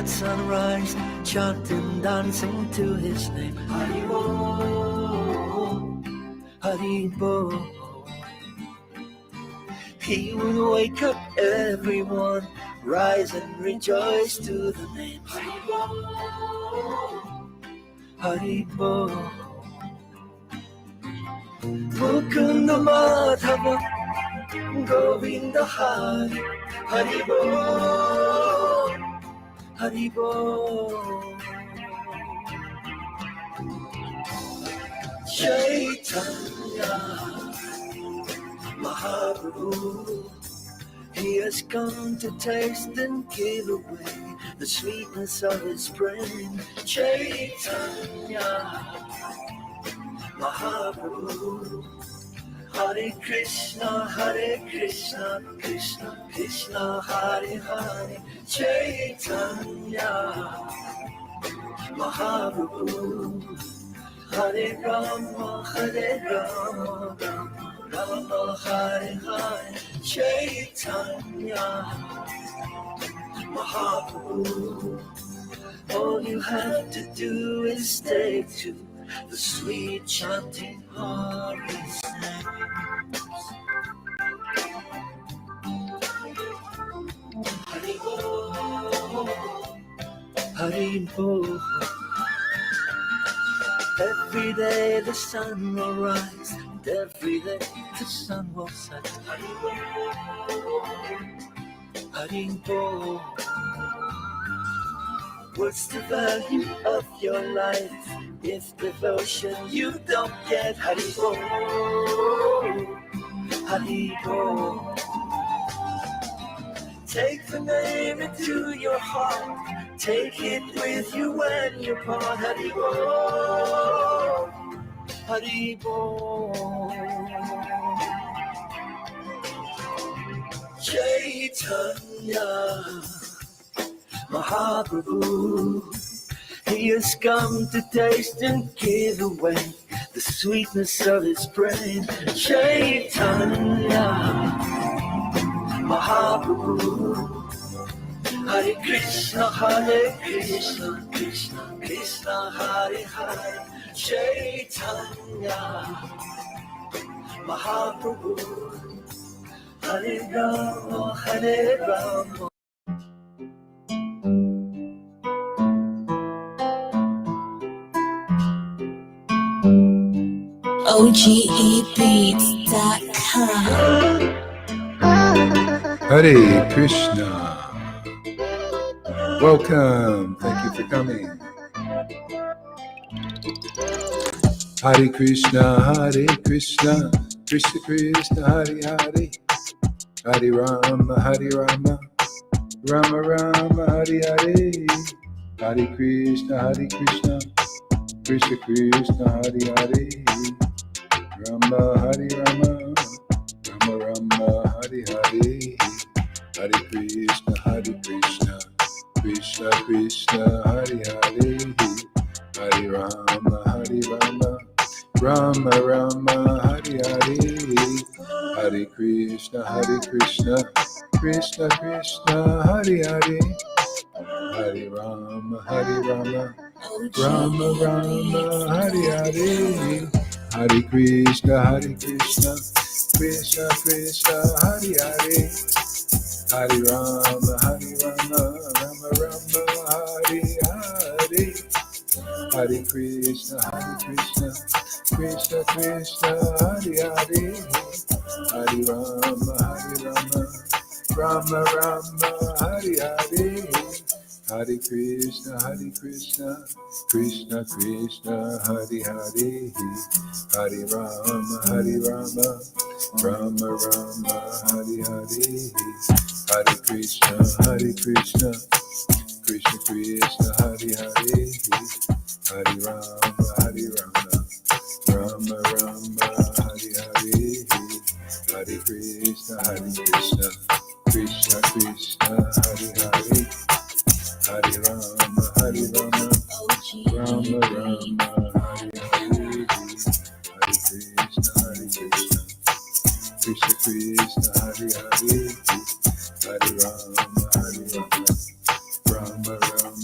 at sunrise, chanting, dancing to his name. Hari Bo, Hari Bo. He would wake up everyone, rise and rejoice to the name. Hari Bo, Hari Bo. Mukunda Madhava, Govinda Hari, Hari Bo, Hari Bo. Chaitanya Mahaprabhu, he has come to taste and give away the sweetness of his brain. Chaitanya Mahaprabhu, Hare Krishna, Krishna Krishna, Hare Hare. Chaitanya Mahaprabhu, Hare Rama, Rama Hare Hare. Chaitanya Mahaprabhu, all you have to do is take to the sweet chanting Hari's name. Hari Bo, Hari Bo. Every day the sun will rise, and every day the sun will set. Hari Bo, Hari Bo. What's the value of your life if devotion you don't get? Hari Bo, Hari Bo. Take the name into your heart, take it with you when you part. Hari Bo, Hari Bo. Chaitanya Mahaprabhu, he has come to taste and give away the sweetness of his brain. Chaitanya Mahaprabhu, Hare Krishna, Krishna Krishna, Hare Hare. Chaitanya Mahaprabhu, Hare Rama, Hare Rama. OGEbeats.com. Hare Krishna. Welcome. Thank you for coming. Hare Krishna, Krishna Krishna, Hare Hare. Hare Rama, Rama Rama, Hare Hare. Hare Krishna, Krishna Krishna, Hare Hare. Rama, Hare Rama, Rama Rama, Hare Hare. Hare Krishna, Krishna Krishna, Hare Hare. Hare Rama, Rama Rama, Hare Hare. Hare Krishna, Krishna Krishna, Hare Hare. Hare Rama, Rama Rama, Hare Hare. Hare Krishna, Krishna Krishna, Hare Hare. Hare Rama, Rama Rama, Hare Hare. Hare Krishna, Krishna Krishna, Hare Hare. Hare Rama, Rama Rama, Hare Hare. Hare Krishna, Krishna Krishna, Hare Hare. Hare Rama, Rama Rama, Hare Hare. Hare Krishna, Krishna Krishna, Hare Hare. Hare Rama, Rama Rama, Hare Hare. Hare Krishna, Krishna Krishna, Hare Hare. Hare Rama, Rama Rama, Hare Hare. Hare Krishna, Krishna Krishna, Hare Hare. Hare Rama, Rama Rama,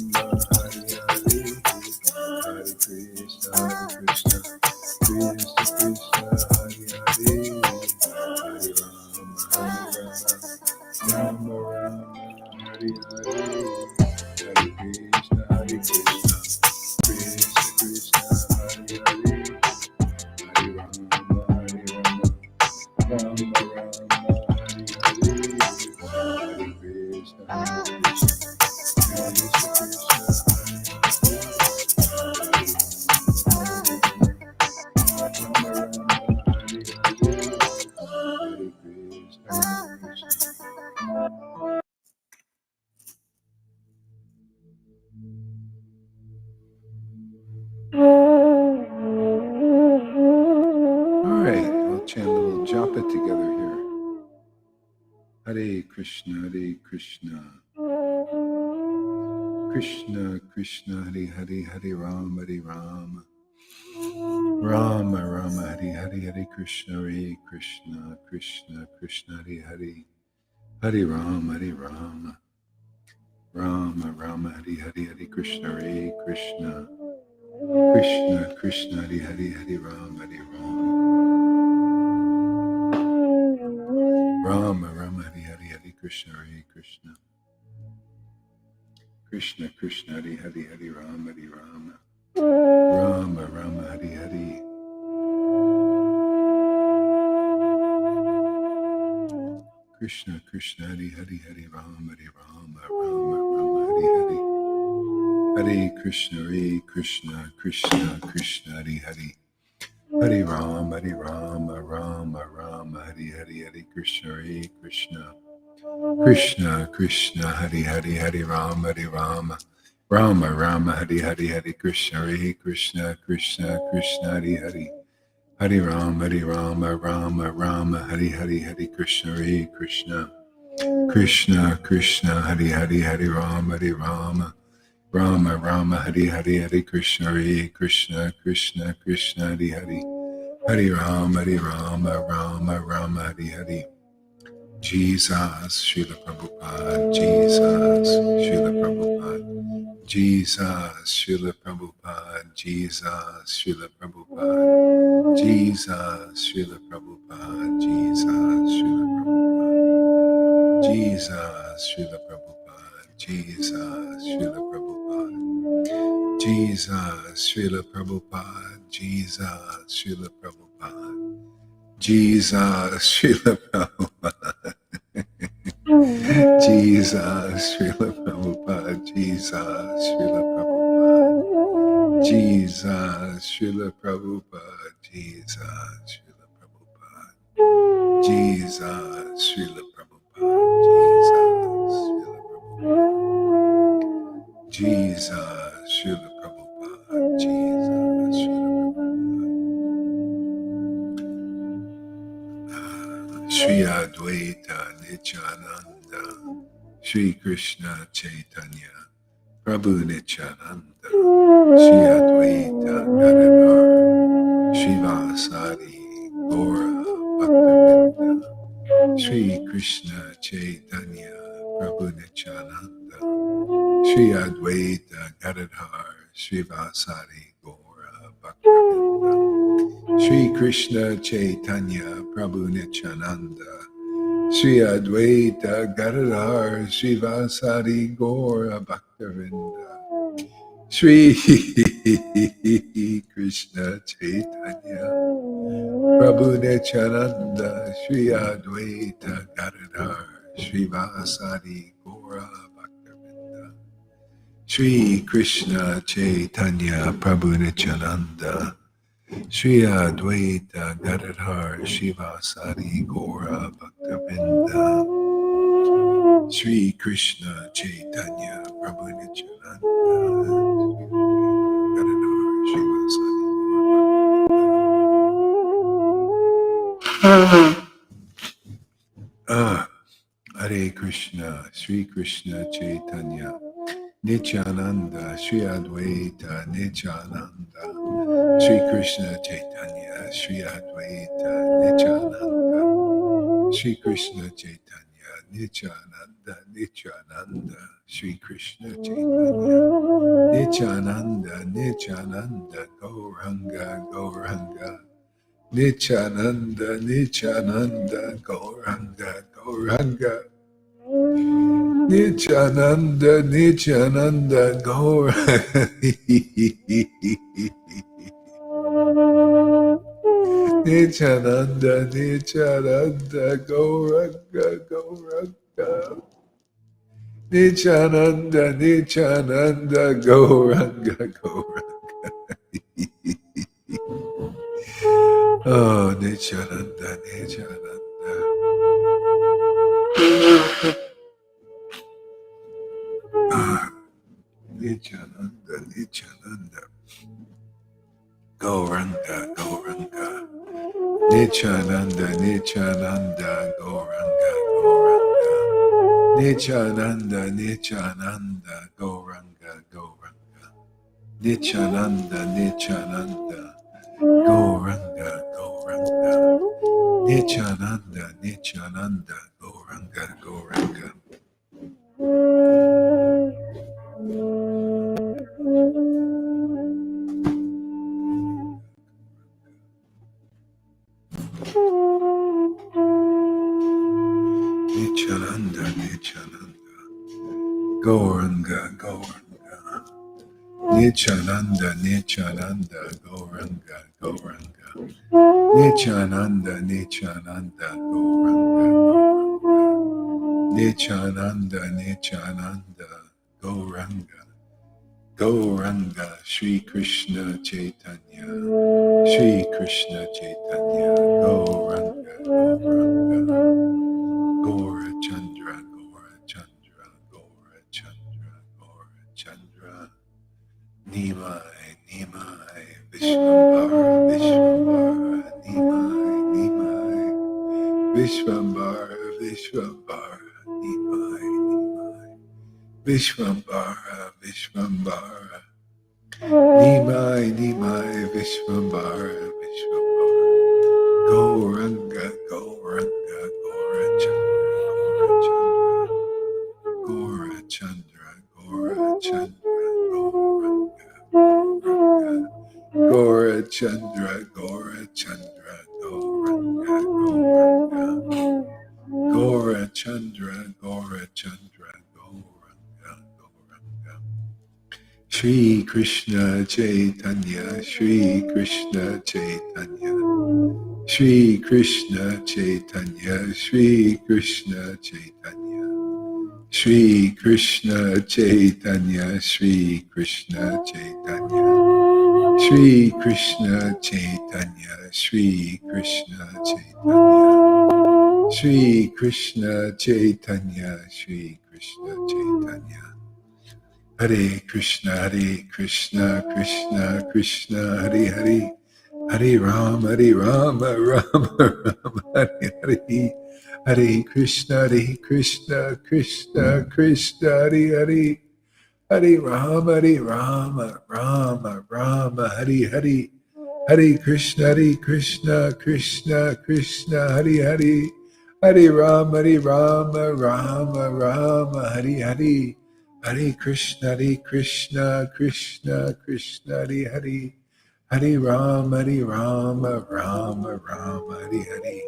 right, we'll chant a little japa together here. Hare Krishna, Hare Krishna. Krishna, Krishna, Hare Hare, Hare Rama, Hare Rama. Rama, Rama, Hare Hare, Hare Krishna, Hare Krishna, Krishna, Krishna, Hare Hare. Hare Rama, Hare Rama. Rama, Rama, Hare Hare, Hare Krishna, Hare Krishna. Krishna, Krishna, Hare Hare, Hare Rama, Hare Rama. Rama, Rama, Hare Hare, Hare Krishna, Hare Krishna. Krishna, Krishna, Hare Hare, Hare Rama, Hare Rama. Rama, Rama, Hare Hare. Krishna, Krishna, Hare Hare, Hare Rama, Hare Rama. Rama, Rama, Hare Hare. Hare Krishna, Krishna, Krishna, Hare Hare. Hare Rama, Rama, Rama, Hare Hare, Hare Krishna, Krishna. Krishna, Krishna, Hare Hare, Hare Rama, Rama. Rama, Rama, Hare Hare, Hare Krishna, Krishna, Krishna, Krishna, Hare Hare. Hare Rama, Rama, Rama, Hare Hare, Hare Krishna, Krishna. Krishna, Krishna, Hare Hare, Hare Rama, Rama. Rama, Rama, Hare Hare, Hare Krishna, Krishna, Krishna, Krishna, Hare Hare. Hare Rama, Rama, Rama, Hare Hare. Jesus, Srila Prabhupada, Jesus, Srila Prabhupada, Jesus, Srila Prabhupada, Jesus, Srila Prabhupada, Jesus, Srila Prabhupada, Jesus, Srila Prabhupada, Jesus, Srila Prabhupada, Jesus, Srila Prabhupada, Jesus, Srila Prabhupada, Jesus, Srila Prabhupada, Jesus, Srila Prabhupada. Jesus, Srila Prabhupada, Jesus, Srila Prabhupada, Jesus, Srila Prabhupada, Jesus, Srila Prabhupada, Jesus, Srila Prabhupada, Jesus, Srila Prabhupada, Jesus, Srila Prabhupada, Shri Advaita Nityananda, Shri Krishna Chaitanya, Prabhu Nityananda, Shri Advaita Gadadhar, Shivasari, Gaura, Bhaktavinda, Shri Krishna Chaitanya, Prabhu Nityananda, Shri Advaita Gadadhar, Shivasari, Gaura, Bhaktavinda, Shri Krishna Chaitanya, Prabhu Nityananda, Shri Advaita Gadadhar, Shivasari, Gaura, Bhaktavinda, Shri Krishna Chaitanya, Prabhu Nityananda, Shri Advaita Gadadhar, Shivasari, Gaura, Bhaktavinda, Shri Krishna Chaitanya, Prabhu Nityananda, Shri Advaita Gadadhar, Shivasari, Gaura, Bhaktavinda, Shri Krishna Chaitanya, Prabhu Nityananda, Gadadhar, Shivasari, Gaura. Hare Krishna, Shri Krishna Chaitanya, Nityananda, Shri Advaita, Nityananda, Shri Krishna Chaitanya, Shri Advaita, Nityananda, Shri Krishna Chaitanya, Nityananda, Nityananda, Shri Krishna Chaitanya, Nityananda, Nityananda, Gauranga, Gauranga, Nityananda, Nityananda, Gauranga, Gauranga, Nityananda, Nityananda, Gauranga, Nityananda, Nityananda, Gauranga, Gauranga, Nityananda, Nityananda, Gauranga, Gauranga. Oh, Nityananda, Nityananda. Ah, Nityananda, Nityananda. Gauranga, Gauranga. Nityananda, Nityananda, Gauranga, Gauranga. Nityananda, Nityananda, Gauranga, Gauranga. Nityananda, Nityananda, Gauranga, Gauranga. Nityananda, Nityananda, Gauranga, Gauranga. Nityananda, Nityananda, Gauranga, Gauranga. Nityananda, Nityananda, Gauranga, Gauranga. Nityananda, Nityananda, Gauranga, Gauranga. Nityananda, Nityananda, Gauranga. Gauranga, Shri Krishna Chaitanya, Shri Krishna Chaitanya, Gauranga, Gauranga. Gaura Chandra, Gaura Chandra, Gaura Chandra, Gaura Chandra. Nimai, Nimai, Vishvambara, Vishvambara, Nimai, Nimai, Vishvambara, Vishvambara, Nimai, Nimai, Vishvambara, Vishvambara, Nimai, Nimai, Vishvambara, Vishvambara, Gauranga, Gauranga, Gaura Chandra, Gaura Chandra, Gauranga, Gauranga, Gaura Chandra, Gaura Chandra, Gauranga, Gauranga, Gaura Chandra, Gaura Chandra, Gauranga, Gauranga. Shri Krishna Chaitanya, Shri Krishna Chaitanya, Shri Krishna Chaitanya, Shri Krishna Chaitanya, Shri Krishna Chaitanya, Shri Krishna Chaitanya, Shri Krishna Chaitanya, Shri Krishna Chaitanya, Shri Krishna Chaitanya, Shri Krishna Chaitanya. Hare Krishna, Krishna Krishna, Hare Hare, Hare Rama, Rama Hare Hare, Hare Krishna, Krishna Krishna, Hare Hare, Hare Rama, Rama Hare Hare, Hare Krishna, Krishna Krishna, Hare Hare, Hare Rama, Rama Hare Hare. Hare Krishna, Krishna Krishna, Hare Hare, Hare Rama, Rama Hare Hare,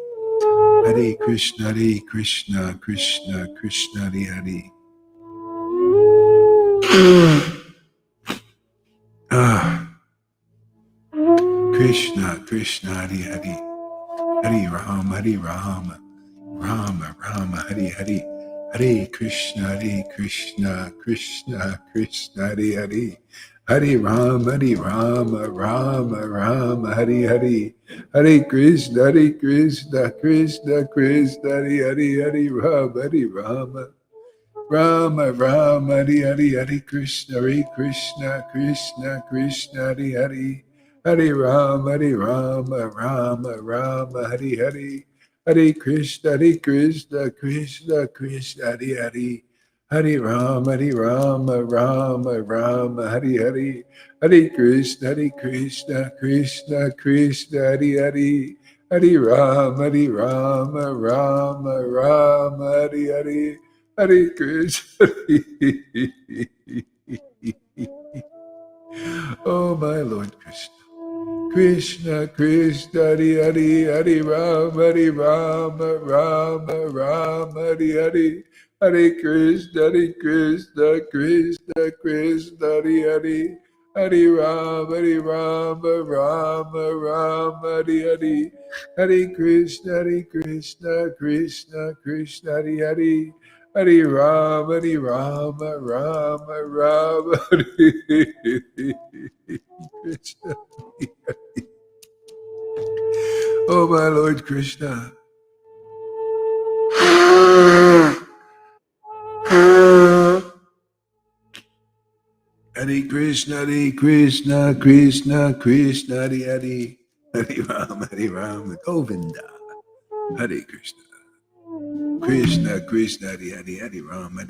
Hare Krishna, Krishna Krishna, Hare Hare. Krishna, Hare Hare, Hare Rama, Rama Hare Hare, Hare Krishna, Krishna Krishna, Hare Hare, Hare Rama, Rama Hare Hare, Hare Krishna, Krishna Krishna, Hare Hare, Hare Rama, Rama Hare Hare, Hare Krishna, Krishna Krishna, Hare Hare, Hare Rama, Rama Hare Hare, Hare Krishna, Krishna Krishna, Hare Hare, Hare Rama, Rama Hare Hare, Hare Krishna, Krishna Krishna, Hare Hare, Hare Rama, Rama Hare Hare, Hare Krishna. Oh, my Lord Krishna. Krishna, Hare Hare, Hare Rama, Rama Hare Hare, Hare Krishna, Krishna Krishna, Hare Hare, Hare Rama, Rama Hare Hare, Hare Krishna, Krishna Krishna, Hare Hare, Hare Rama, Hare Rama, Rama Rama, Hare Krishna. Oh, my Lord Krishna. Hare Krishna, Hare Krishna, Krishna Krishna, Hare Hare, Hare Rama, Govinda, Hare Krishna, Krishna Krishna, Hare Hare, Hare Rama,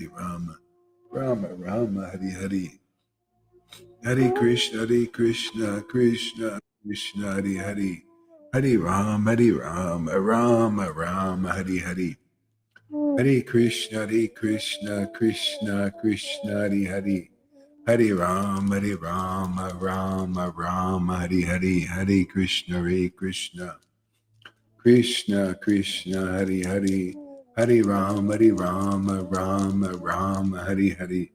Rama Rama, Hare Hare, Hare Krishna, Krishna Krishna, Hare Hare, Hare Rama, Rama Rama, Hare Hare, Hare Krishna, Krishna Krishna, Hare Hare, Hare Rama, Rama Rama, Hare Hare, Hare Krishna, Krishna Krishna, Hare Hare, Hare Rama, Rama Rama, Hare Hare,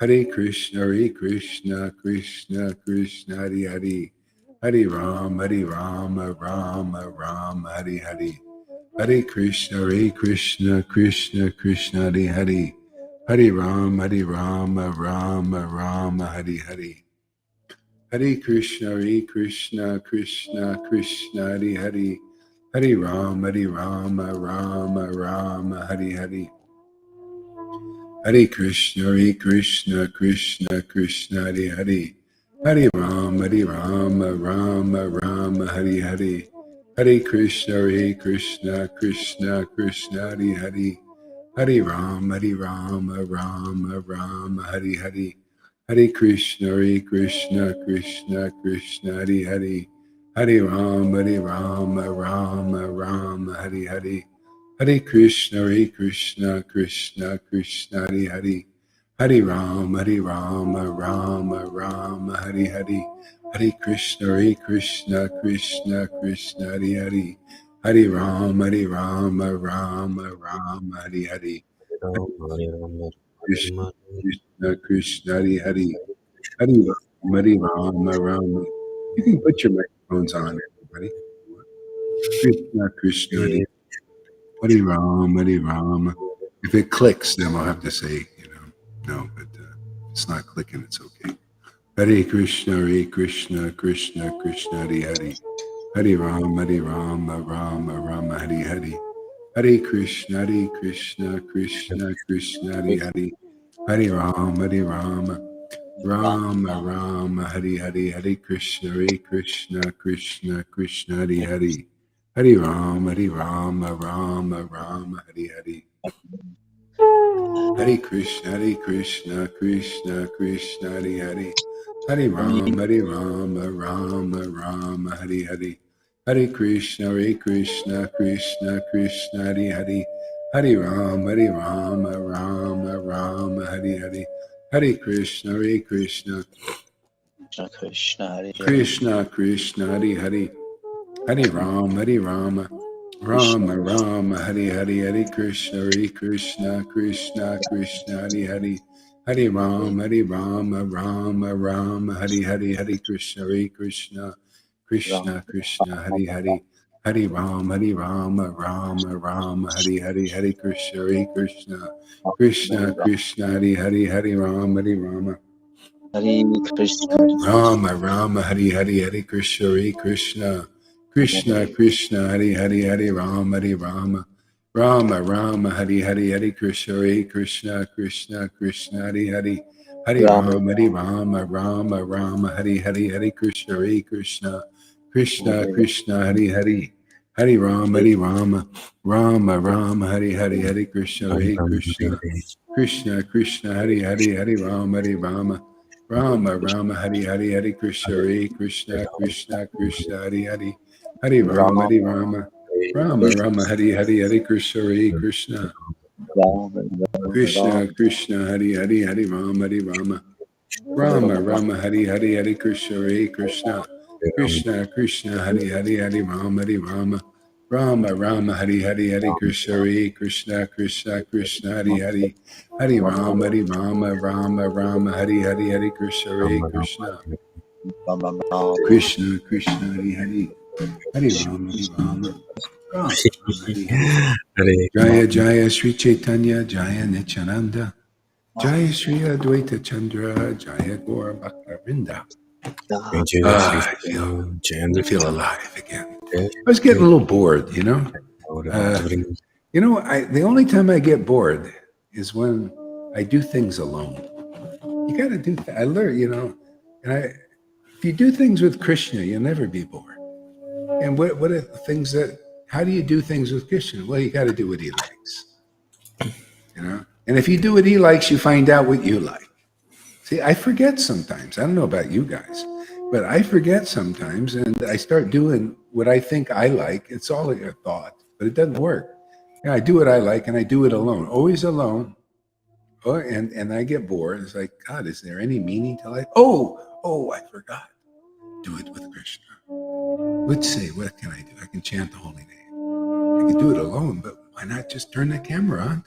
Hare Krishna, Krishna Krishna, Hare Hare, Hare Rama, Rama Rama, Hare Hare, Hare Krishna, Krishna Krishna, Hare Hare, Hare Rama, Rama Rama, Hare Hare, Hare Krishna, Krishna Krishna, Hare Hare, Hare Rama, Rama Rama, Hare Hare, Hare Krishna, Krishna Krishna, Hare Hare, Hare Rama, Rama Rama, Hare Hare, Hare Krishna, Krishna Krishna, Hare Hare, Hare Rama, Rama Rama, Hare Hare, Hare Krishna, Krishna Krishna, Hare Hare, Hare Rama, Rama Rama, Hare Hare, Hare Krishna, Krishna Krishna, Hare Hare, Hare Rama, Rama Rama, Hare Hare, Hare Krishna, Krishna Krishna, Hare Hare, Hare Rama, Rama Rama, Hare Hare, Krishna Krishna, Hare Hare, Hare Rama, Rama. You can put your microphones on, everybody. Krishna Krishna, Hare Rama. If it clicks, then we'll have to say, no, but it's not clicking, it's okay. Hare Krishna, Krishna Krishna, Hare Hare, Hare Rama, Rama Rama, Hare Hare, Hare Krishna, Krishna Krishna, Hare Hare, Hare Rama, Rama Rama, Hare Hare, Hare Krishna, Krishna Krishna, Hare Hare, Hare Rama, Rama Rama, Hare Hare, Hare Krishna, Krishna Krishna, Hare Hare, Hare Rama, Rama Rama, Hare Hare, Hare Krishna, Krishna Krishna, Hare Hare, Hare Rama, Rama Rama, Hare Hare, Hare Krishna, Krishna Krishna, Hare Hare, Hare Rama, Rama Rama, Hare Hare, Hare Krishna, Krishna Krishna, Hare Hare, Hare Rama, Rama Rama, Hare Hare, Hare Krishna, Krishna Hare Hare, Hare Rama, Rama Rama, Hare Hare, Hare Krishna, Krishna Hare Hare, Hare Rama, Rama Rama, Hare Hare, Hare Krishna, Krishna Hare Hare, Hare Rama, Rama Rama, Hare Hare, Hare Krishna, Krishna Hare Hare, Hare Rama, Rama Rama, Hare Hare, Hare Krishna, Krishna Hare Hare, Hare Rama, Rama Rama, Hare Hare, Hare Krishna, Krishna Hare Hare, Hare Rama, Rama Rama, Hare Hare, Hare Krishna, Krishna Hare Hare, Hare Rama, Rama Rama, Hare Hare, Hare Krishna, Krishna Hare Hare, Hare Rama, Rama Rama, Hare Hare, Hare Krishna, Krishna Hare Hare, Hare Rama, Rama Rama, Hare Hare, Hare Krishna, Krishna Hare Hare, Hare Rama, Rama Rama, Hare Hare, Hare Krishna, Krishna Hare Hare, Hare Rama, Oh, Hare Jaya Jaya Sri Chaitanya Jaya Nityananda Jaya Sri Advaita Chandra Jaya Gaura Bhakta Vrinda. I feel alive again. I was getting a little bored, you know. The only time I get bored is when I do things alone. You got to do. I learned, and if you do things with Krishna, you'll never be bored. And what are the things that? How do you do things with Krishna? Well, you got to do what he likes, And if you do what he likes, you find out what you like. See, I forget sometimes. I don't know about you guys, but I forget sometimes, and I start doing what I think I like. It's all a thought, but it doesn't work. I do what I like, and I do it alone, always alone. Oh, and I get bored. It's like, God, is there any meaning to life? Oh, I forgot. Do it with Krishna. Let's see, what can I do? I can chant the holy name. I can do it alone, but why not just turn the camera on?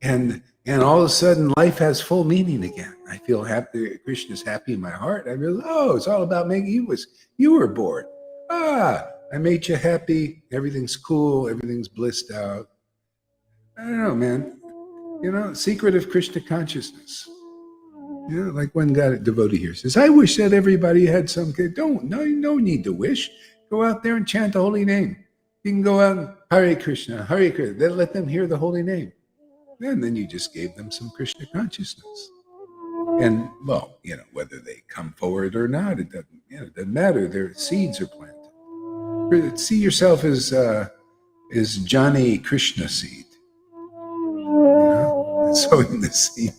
And all of a sudden, life has full meaning again. I feel happy. Krishna's happy in my heart. I realize, it's all about making you were bored. I made you happy. Everything's cool. Everything's blissed out. I don't know, man. Secret of Krishna consciousness. Like one guy, devotee here says, I wish that everybody had some kid. No need to wish. Go out there and chant the holy name. You can go out and Hare Krishna, Hare Krishna. Then let them hear the holy name. And then you just gave them some Krishna consciousness. And, well, whether they come forward or not, it doesn't matter. Their seeds are planted. See yourself as Johnny Krishna seed. Sowing the seed.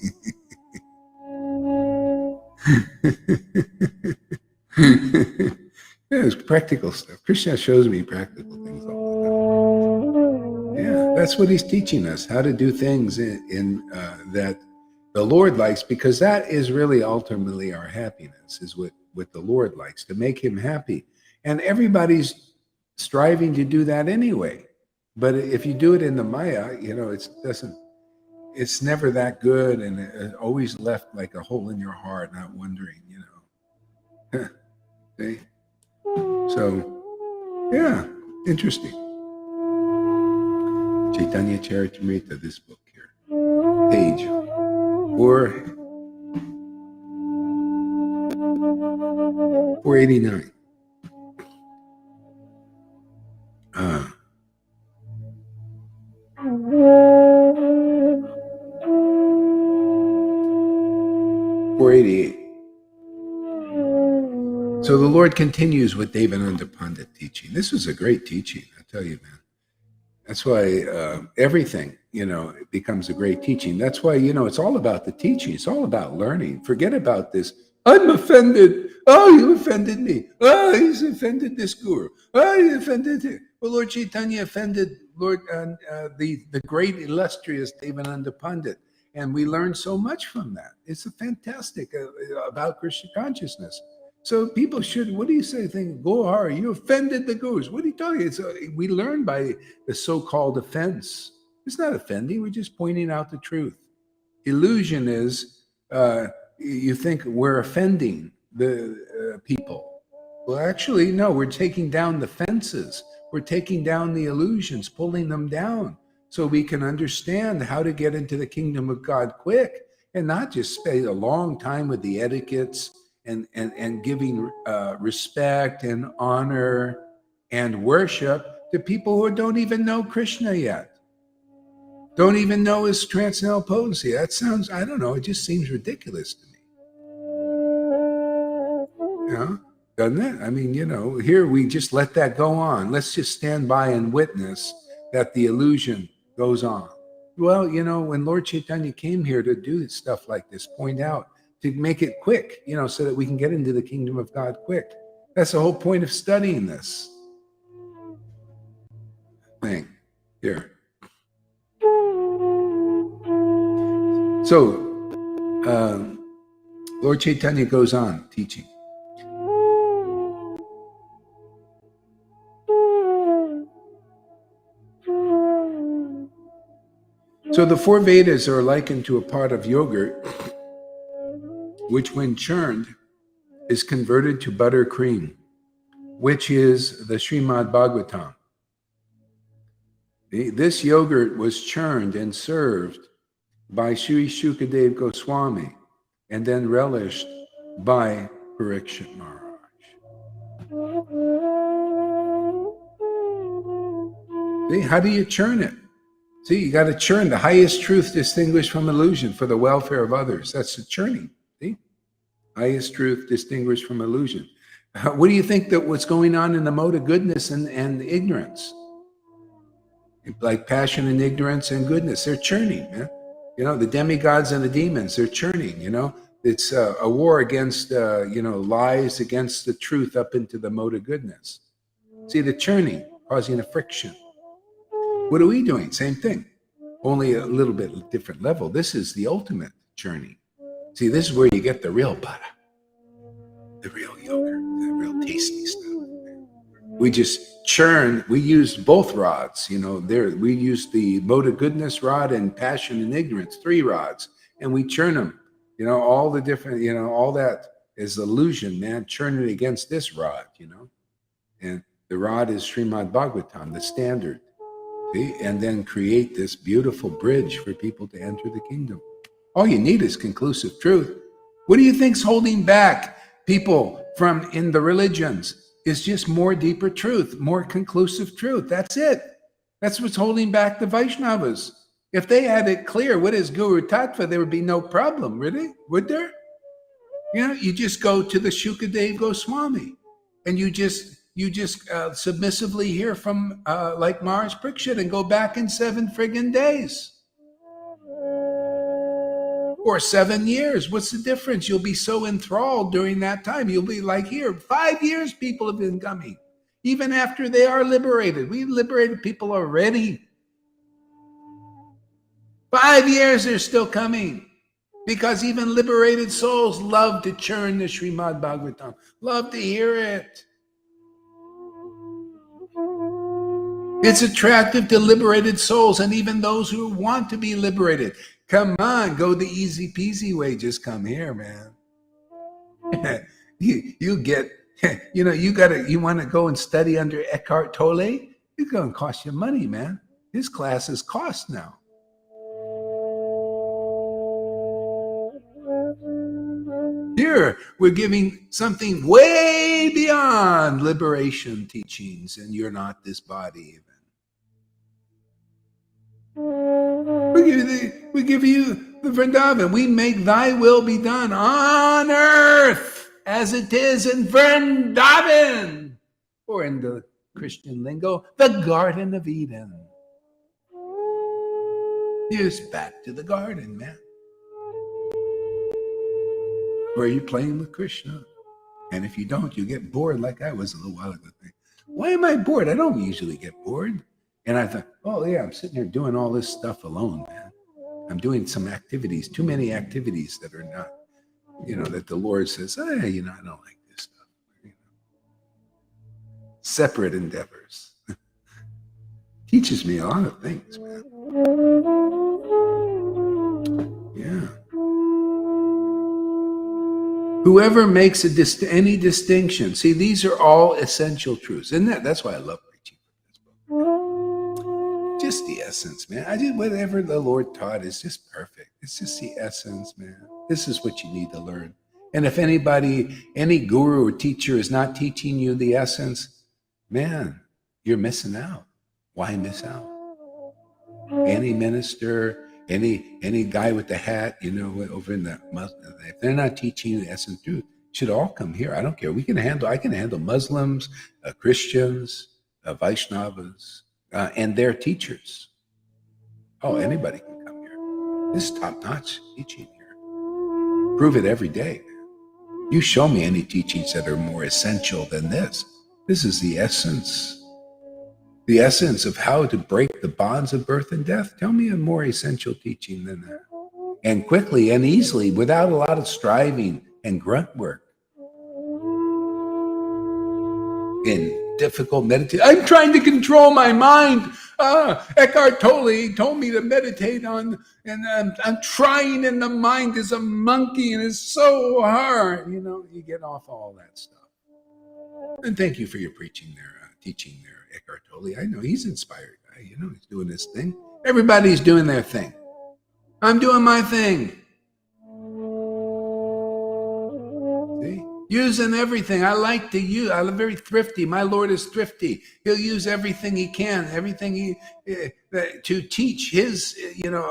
It's practical stuff. Krishna shows me practical things all the time. Yeah, that's what he's teaching us, how to do things in that the Lord likes, because that is really ultimately our happiness, is what the Lord likes, to make him happy. And everybody's striving to do that anyway. But if you do it in the Maya, it's never that good, and it always left like a hole in your heart, not wondering, See? So, yeah, interesting. Chaitanya Charitamrita, this book here, page 489. So the Lord continues with Devananda Pandit teaching. This was a great teaching, I tell you, man. That's why everything, it becomes a great teaching. That's why, it's all about the teaching. It's all about learning. Forget about this. I'm offended. Oh, you offended me. Oh, he's offended this guru. Oh, he offended him. Well, Lord Caitanya offended the great illustrious Devananda Pandit. And we learn so much from that. It's a fantastic about Krishna consciousness. So people should, what do you say, think, Gohar, you offended the gurus. What are you talking about? We learn by the so-called offense. It's not offending, we're just pointing out the truth. Illusion is you think we're offending the people. Well, actually, no, we're taking down the fences. We're taking down the illusions, pulling them down so we can understand how to get into the kingdom of God quick and not just spend a long time with the etiquettes and giving respect and honor and worship to people who don't even know Krishna yet, don't even know his transcendental potency. That sounds, I don't know, it just seems ridiculous to me. Doesn't it? I mean, here we just let that go on. Let's just stand by and witness that the illusion goes on. Well, when Lord Caitanya came here to do stuff like this, point out, to make it quick, so that we can get into the kingdom of God quick. That's the whole point of studying this thing here. So, Lord Caitanya goes on teaching. So the four Vedas are likened to a pot of yogurt, which when churned is converted to buttercream, which is the Srimad Bhagavatam. This yogurt was churned and served by Sri Shukadev Goswami and then relished by Parikshit Maharaj. See, how do you churn it? See, you got to churn the highest truth distinguished from illusion for the welfare of others. That's the churning. See? Highest truth distinguished from illusion. What do you think that what's going on in the mode of goodness and ignorance? Like passion and ignorance and goodness, they're churning, man. You know, the demigods and the demons, they're churning, you know. It's a war against, lies against the truth up into the mode of goodness. See, the churning causing a friction. What are we doing? Same thing, only a little bit different level. This is the ultimate churning. See, this is where you get the real butter, the real yogurt, the real tasty stuff. We just churn. We used both rods, we used the mode of goodness rod and passion and ignorance, 3 rods, and we churn them. All the different, all that is illusion, man, churning against this rod, and the rod is Srimad Bhagavatam, the standard. See? And then create this beautiful bridge for people to enter the kingdom. All you need is conclusive truth. What do you think's holding back people from in the religions? Is just more deeper truth, more conclusive truth. That's it. That's what's holding back the Vaishnavas. If they had it clear, what is Guru Tattva, there would be no problem, really, would there? You just go to the Shukadev Goswami, and you just submissively hear from like Maharaj Parikshit and go back in 7 friggin' days. Or 7 years. What's the difference? You'll be so enthralled during that time. You'll be like, here, 5 years people have been coming. Even after they are liberated. We liberated people already. 5 years they're still coming. Because even liberated souls love to churn the Srimad Bhagavatam. Love to hear it. It's attractive to liberated souls and even those who want to be liberated. Come on, go the easy peasy way. Just come here, man. you get, you want to go and study under Eckhart Tolle? It's going to cost you money, man. His classes cost now. Here, we're giving something way beyond liberation teachings, and you're not this body even. We give you the Vrindavan. We make thy will be done on earth as it is in Vrindavan. Or in the Christian lingo, the Garden of Eden. Just back to the garden, man. Where you're playing with Krishna. And if you don't, you get bored like I was a little while ago. Why am I bored? I don't usually get bored. And I thought, oh yeah, I'm sitting here doing all this stuff alone, man. I'm doing some activities, too many activities that are not, that the Lord says, I don't like this stuff. Separate endeavors. Teaches me a lot of things, man. Yeah. Whoever makes any distinction, see, these are all essential truths. And that's why I love preaching this book. Just the essence, man. Whatever the Lord taught is just perfect. It's just the essence, man. This is what you need to learn. And if any guru or teacher is not teaching you the essence, man, you're missing out. Why miss out? Any minister, any guy with the hat, over in the Muslim, if they're not teaching you the essence truth, should all come here. I don't care. I can handle Muslims, Christians, Vaishnavas, and their teachers. Oh, anybody can come here. This is top-notch teaching here. Prove it every day. You show me any teachings that are more essential than this. This is the essence. The essence of how to break the bonds of birth and death. Tell me a more essential teaching than that. And quickly and easily, without a lot of striving and grunt work. In difficult meditation. I'm trying to control my mind. Eckhart Tolle told me to meditate on, and I'm trying, and the mind is a monkey and it's so hard. You get off all that stuff. And thank you for your preaching there, teaching there, Eckhart Tolle. I know he's inspired You know, he's doing his thing. Everybody's doing their thing. I'm doing my thing. See? Using everything. I like to use. I'm very thrifty. My Lord is thrifty. He'll use everything he can, everything to teach his,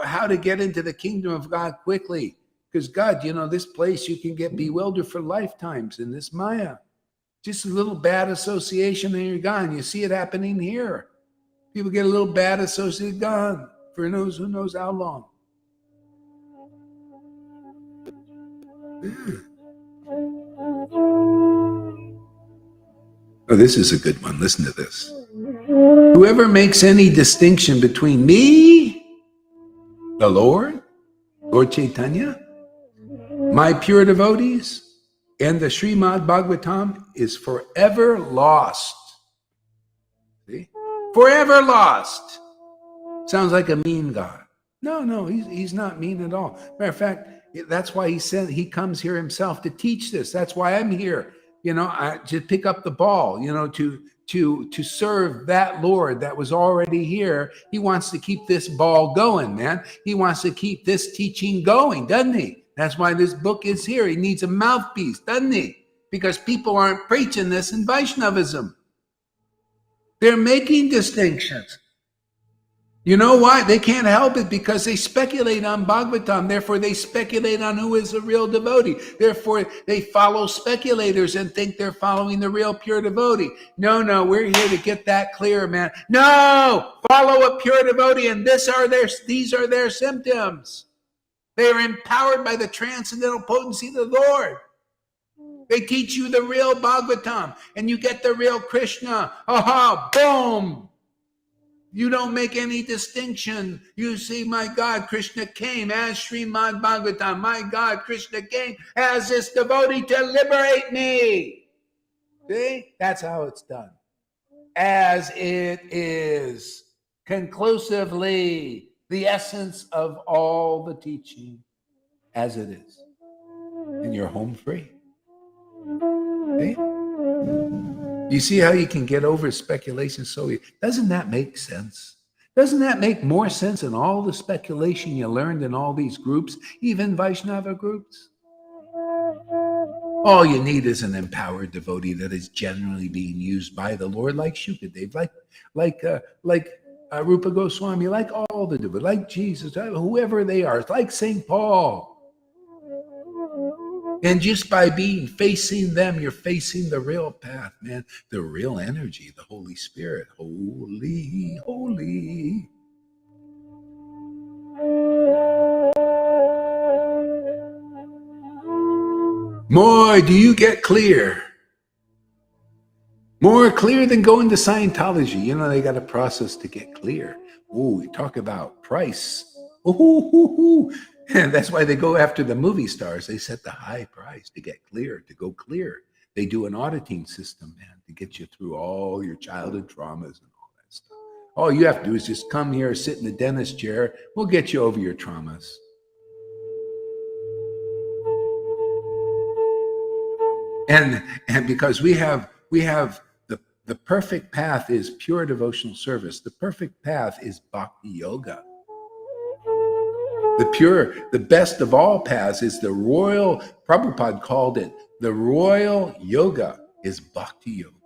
how to get into the kingdom of God quickly. Because God, this place you can get bewildered for lifetimes in this Maya. Just a little bad association and you're gone. You see it happening here. People get a little bad associated, gone for who knows how long. Yeah. Oh, this is a good one. Listen to this. Whoever makes any distinction between me, the Lord Caitanya, my pure devotees, and the Srimad Bhagavatam is forever lost. See? Forever lost. Sounds like a mean God. No, he's not mean at all. Matter of fact, that's why he said he comes here himself to teach this. That's why I'm here. To pick up the ball, to serve that Lord that was already here. He wants to keep this ball going, man. He wants to keep this teaching going, doesn't he? That's why this book is here. He needs a mouthpiece, doesn't he? Because people aren't preaching this in Vaishnavism. They're making distinctions. You know why? They can't help it because they speculate on Bhagavatam. Therefore, they speculate on who is a real devotee. Therefore, they follow speculators and think they're following the real pure devotee. No, we're here to get that clear, man. No! Follow a pure devotee, and these are their symptoms. They are empowered by the transcendental potency of the Lord. They teach you the real Bhagavatam, and you get the real Krishna. Aha, boom! You don't make any distinction. You see, my God, Krishna came as Srimad Bhagavatam. My God, Krishna came as this devotee to liberate me. See? That's how it's done. As it is. Conclusively. The essence of all the teaching. As it is. And you're home free. See? You see how you can get over speculation so easy? Doesn't that make sense? Doesn't that make more sense than all the speculation you learned in all these groups, even Vaishnava groups? All you need is an empowered devotee that is generally being used by the Lord, like Shukadev, like Rupa Goswami, like all the devotees, like Jesus, whoever they are. It's like St. Paul. And just by facing them, you're facing the real path, man. The real energy, the Holy Spirit. Holy, holy. More, do you get clear? More clear than going to Scientology. They got a process to get clear. We talk about price. And that's why they go after the movie stars. They set the high price to get clear, to go clear. They do an auditing system, man, to get you through all your childhood traumas and all that stuff. All you have to do is just come here, sit in the dentist chair. We'll get you over your traumas. And because we have the perfect path is pure devotional service. The perfect path is bhakti yoga. The best of all paths is the royal, Prabhupada called it, the royal yoga is bhakti yoga.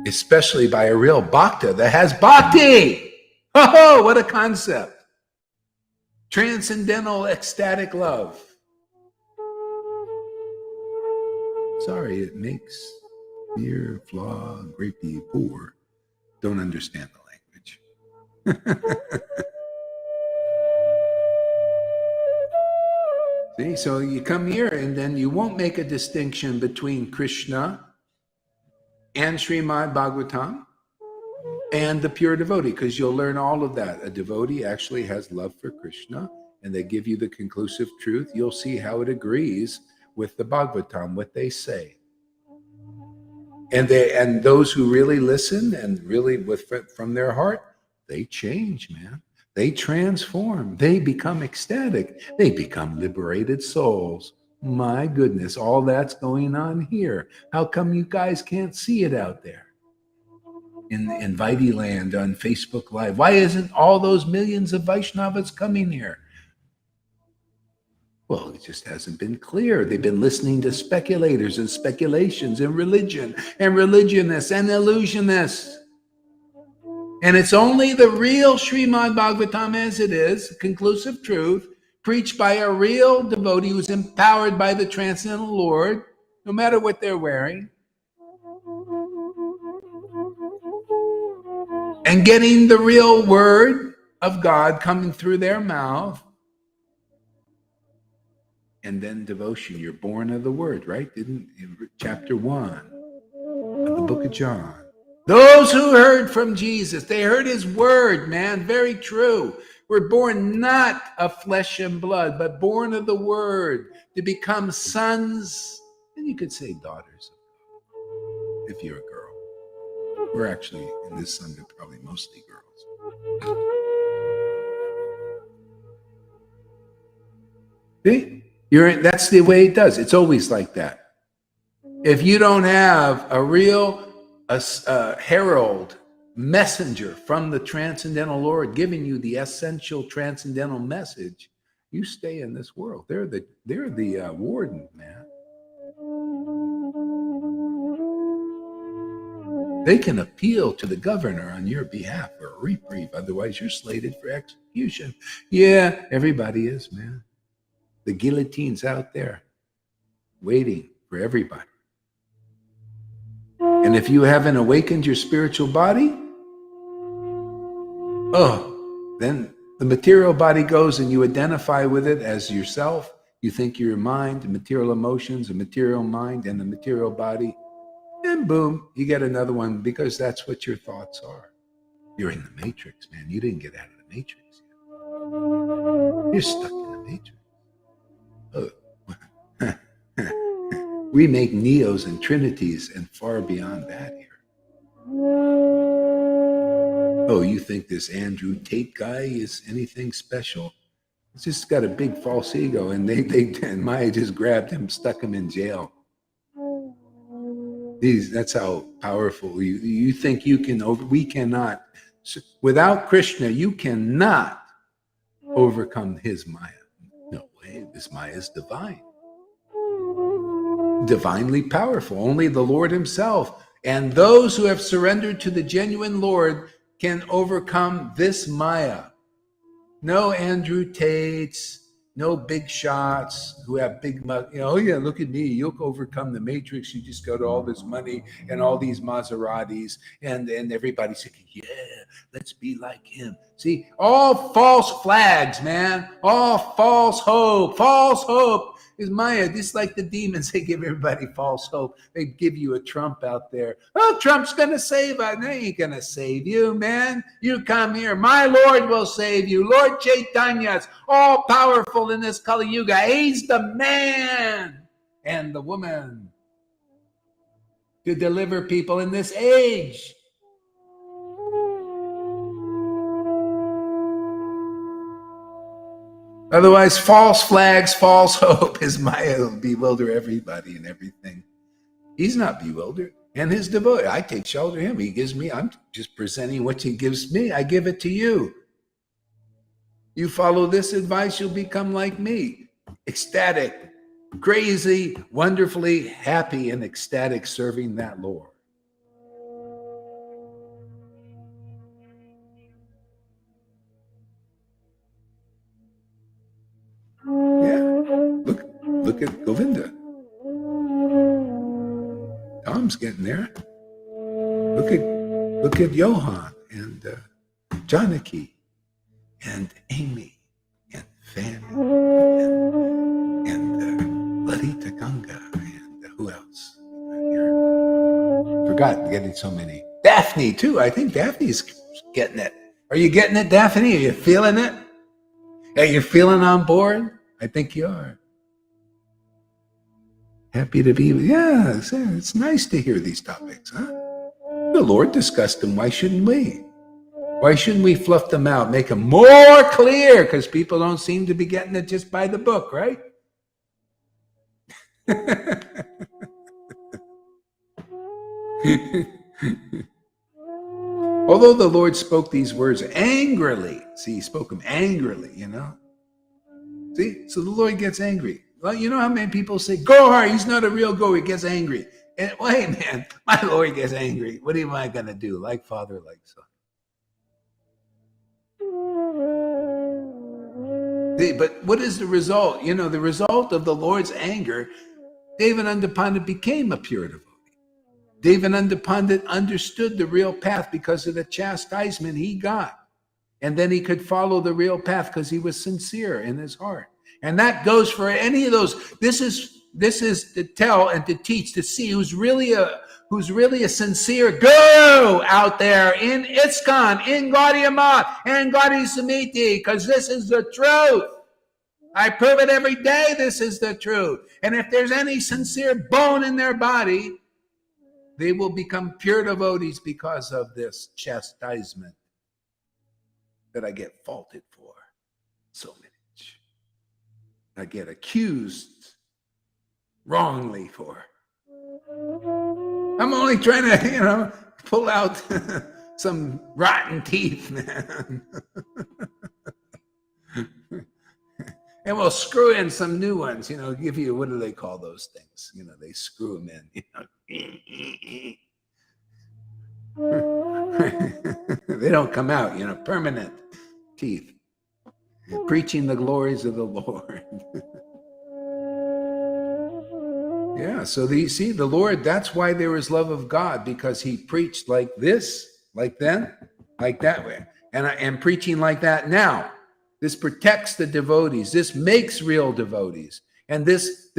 Especially by a real bhakta that has bhakti. Oh, what a concept. Transcendental ecstatic love. Sorry, it makes fear, flaw, great be poor. Don't understand the language. See, so you come here and then you won't make a distinction between Krishna and Srimad Bhagavatam and the pure devotee, because you'll learn all of that. A devotee actually has love for Krishna, and they give you the conclusive truth. You'll see how it agrees with the Bhagavatam, what they say. And those who really listen and really from their heart, they change, man. They transform. They become ecstatic. They become liberated souls. My goodness, all that's going on here. How come you guys can't see it out there in Vaidhi land on Facebook Live? Why isn't all those millions of Vaishnavas coming here? Well, it just hasn't been clear. They've been listening to speculators and speculations and religion and religionists and illusionists. And it's only the real Srimad Bhagavatam as it is, conclusive truth, preached by a real devotee who's empowered by the transcendental Lord, no matter what they're wearing, and getting the real word of God coming through their mouth. And then devotion, you're born of the word, right? Didn't chapter 1 of the book of John. Those who heard from Jesus, they heard his word, man, very true. We're born not of flesh and blood, but born of the word to become sons, and you could say daughters, if you're a girl. We're actually, in this Sangha, probably mostly girls. See? That's the way it does. It's always like that. If you don't have a real herald, messenger from the transcendental Lord giving you the essential transcendental message, you stay in this world. They're the warden, man. They can appeal to the governor on your behalf for a reprieve. Otherwise, you're slated for execution. Yeah, everybody is, man. The guillotine's out there waiting for everybody. And if you haven't awakened your spiritual body, then the material body goes and you identify with it as yourself. You think you're your mind, the material emotions, the material mind, and the material body. And boom, you get another one because that's what your thoughts are. You're in the matrix, man. You didn't get out of the matrix yet. You're stuck in the matrix. We make neos and trinities and far beyond that here. Oh, you think this Andrew Tate guy is anything special? He's just got a big false ego, and and Maya just grabbed him, stuck him in jail. That's how powerful you think you can we cannot. Without Krishna, you cannot overcome his Maya. No way, this Maya is divine. Divinely powerful. Only the Lord himself and those who have surrendered to the genuine Lord can overcome this Maya. No Andrew Tates, no big shots who have big, oh yeah, look at me, you'll overcome the matrix. You just got all this money and all these Maseratis, and everybody's thinking, yeah, let's be like him. See, all false flags, man, all false hope. False hope is Maya. Just like the demons, they give everybody false hope. They give you a Trump out there. Oh, Trump's going to save us. They ain't going to save you, man. You come here. My Lord will save you. Lord Caitanya is all powerful in this Kali Yuga. He's the man and the woman to deliver people in this age. Otherwise, false flags, false hope is Maya will bewilder everybody and everything. He's not bewildered. And his devotee, I take shelter of him. He gives me, I'm just presenting what he gives me. I give it to you. You follow this advice, you'll become like me. Ecstatic, crazy, wonderfully happy and ecstatic serving that Lord. Look at Govinda. Tom's getting there. Look at Johan and Janaki and Amy and Fanny and Lalita Ganga and who else? Forgot, getting so many. Daphne too. I think Daphne's getting it. Are you getting it, Daphne? Are you feeling it? Are you feeling on board? I think you are. Happy to be, yeah, it's nice to hear these topics, huh? The Lord discussed them. Why shouldn't we? Why shouldn't we fluff them out, make them more clear? Because people don't seem to be getting it just by the book, right? Although the Lord spoke these words angrily, see, he spoke them angrily, See, so the Lord gets angry. Well, you know how many people say, Gohar, he's not a real Gohar, he gets angry. And wait, man, my Lord gets angry. What am I going to do? Like father, like son. See, but what is the result? The result of the Lord's anger, Devananda Pandit became a pure devotee. Devananda Pandit understood the real path because of the chastisement he got. And then he could follow the real path because he was sincere in his heart. And that goes for any of those. This is to tell and to teach, to see who's really a sincere guru out there in ISKCON, in Gaudiya Math, and Gaudiya Samiti, because this is the truth. I prove it every day. This is the truth. And if there's any sincere bone in their body, they will become pure devotees because of this chastisement that I get faulted for so much. I get accused wrongly for. I'm only trying to, pull out some rotten teeth, man. And we'll screw in some new ones, give you, what do they call those things? They screw them in, They don't come out, permanent teeth. Preaching the glories of the Lord. Yeah, so see, the Lord, that's why there is love of God, because he preached like this, like then, like that way. And preaching like that now. This protects the devotees. This makes real devotees. And this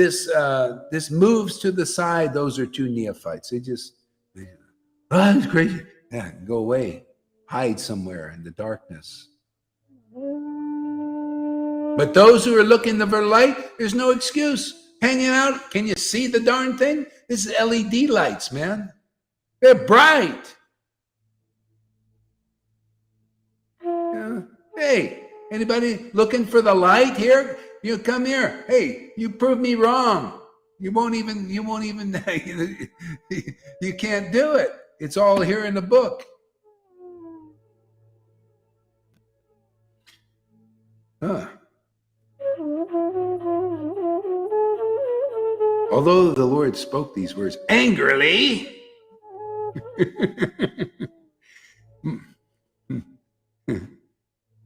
moves to the side. Those are two neophytes. That's crazy. Yeah, go away. Hide somewhere in the darkness. But those who are looking for light, there's no excuse. Hanging out, can you see the darn thing? This is LED lights, man. They're bright. Yeah. Hey, anybody looking for the light here? You come here. Hey, you prove me wrong. You won't even, you can't do it. It's all here in the book. Although the Lord spoke these words angrily,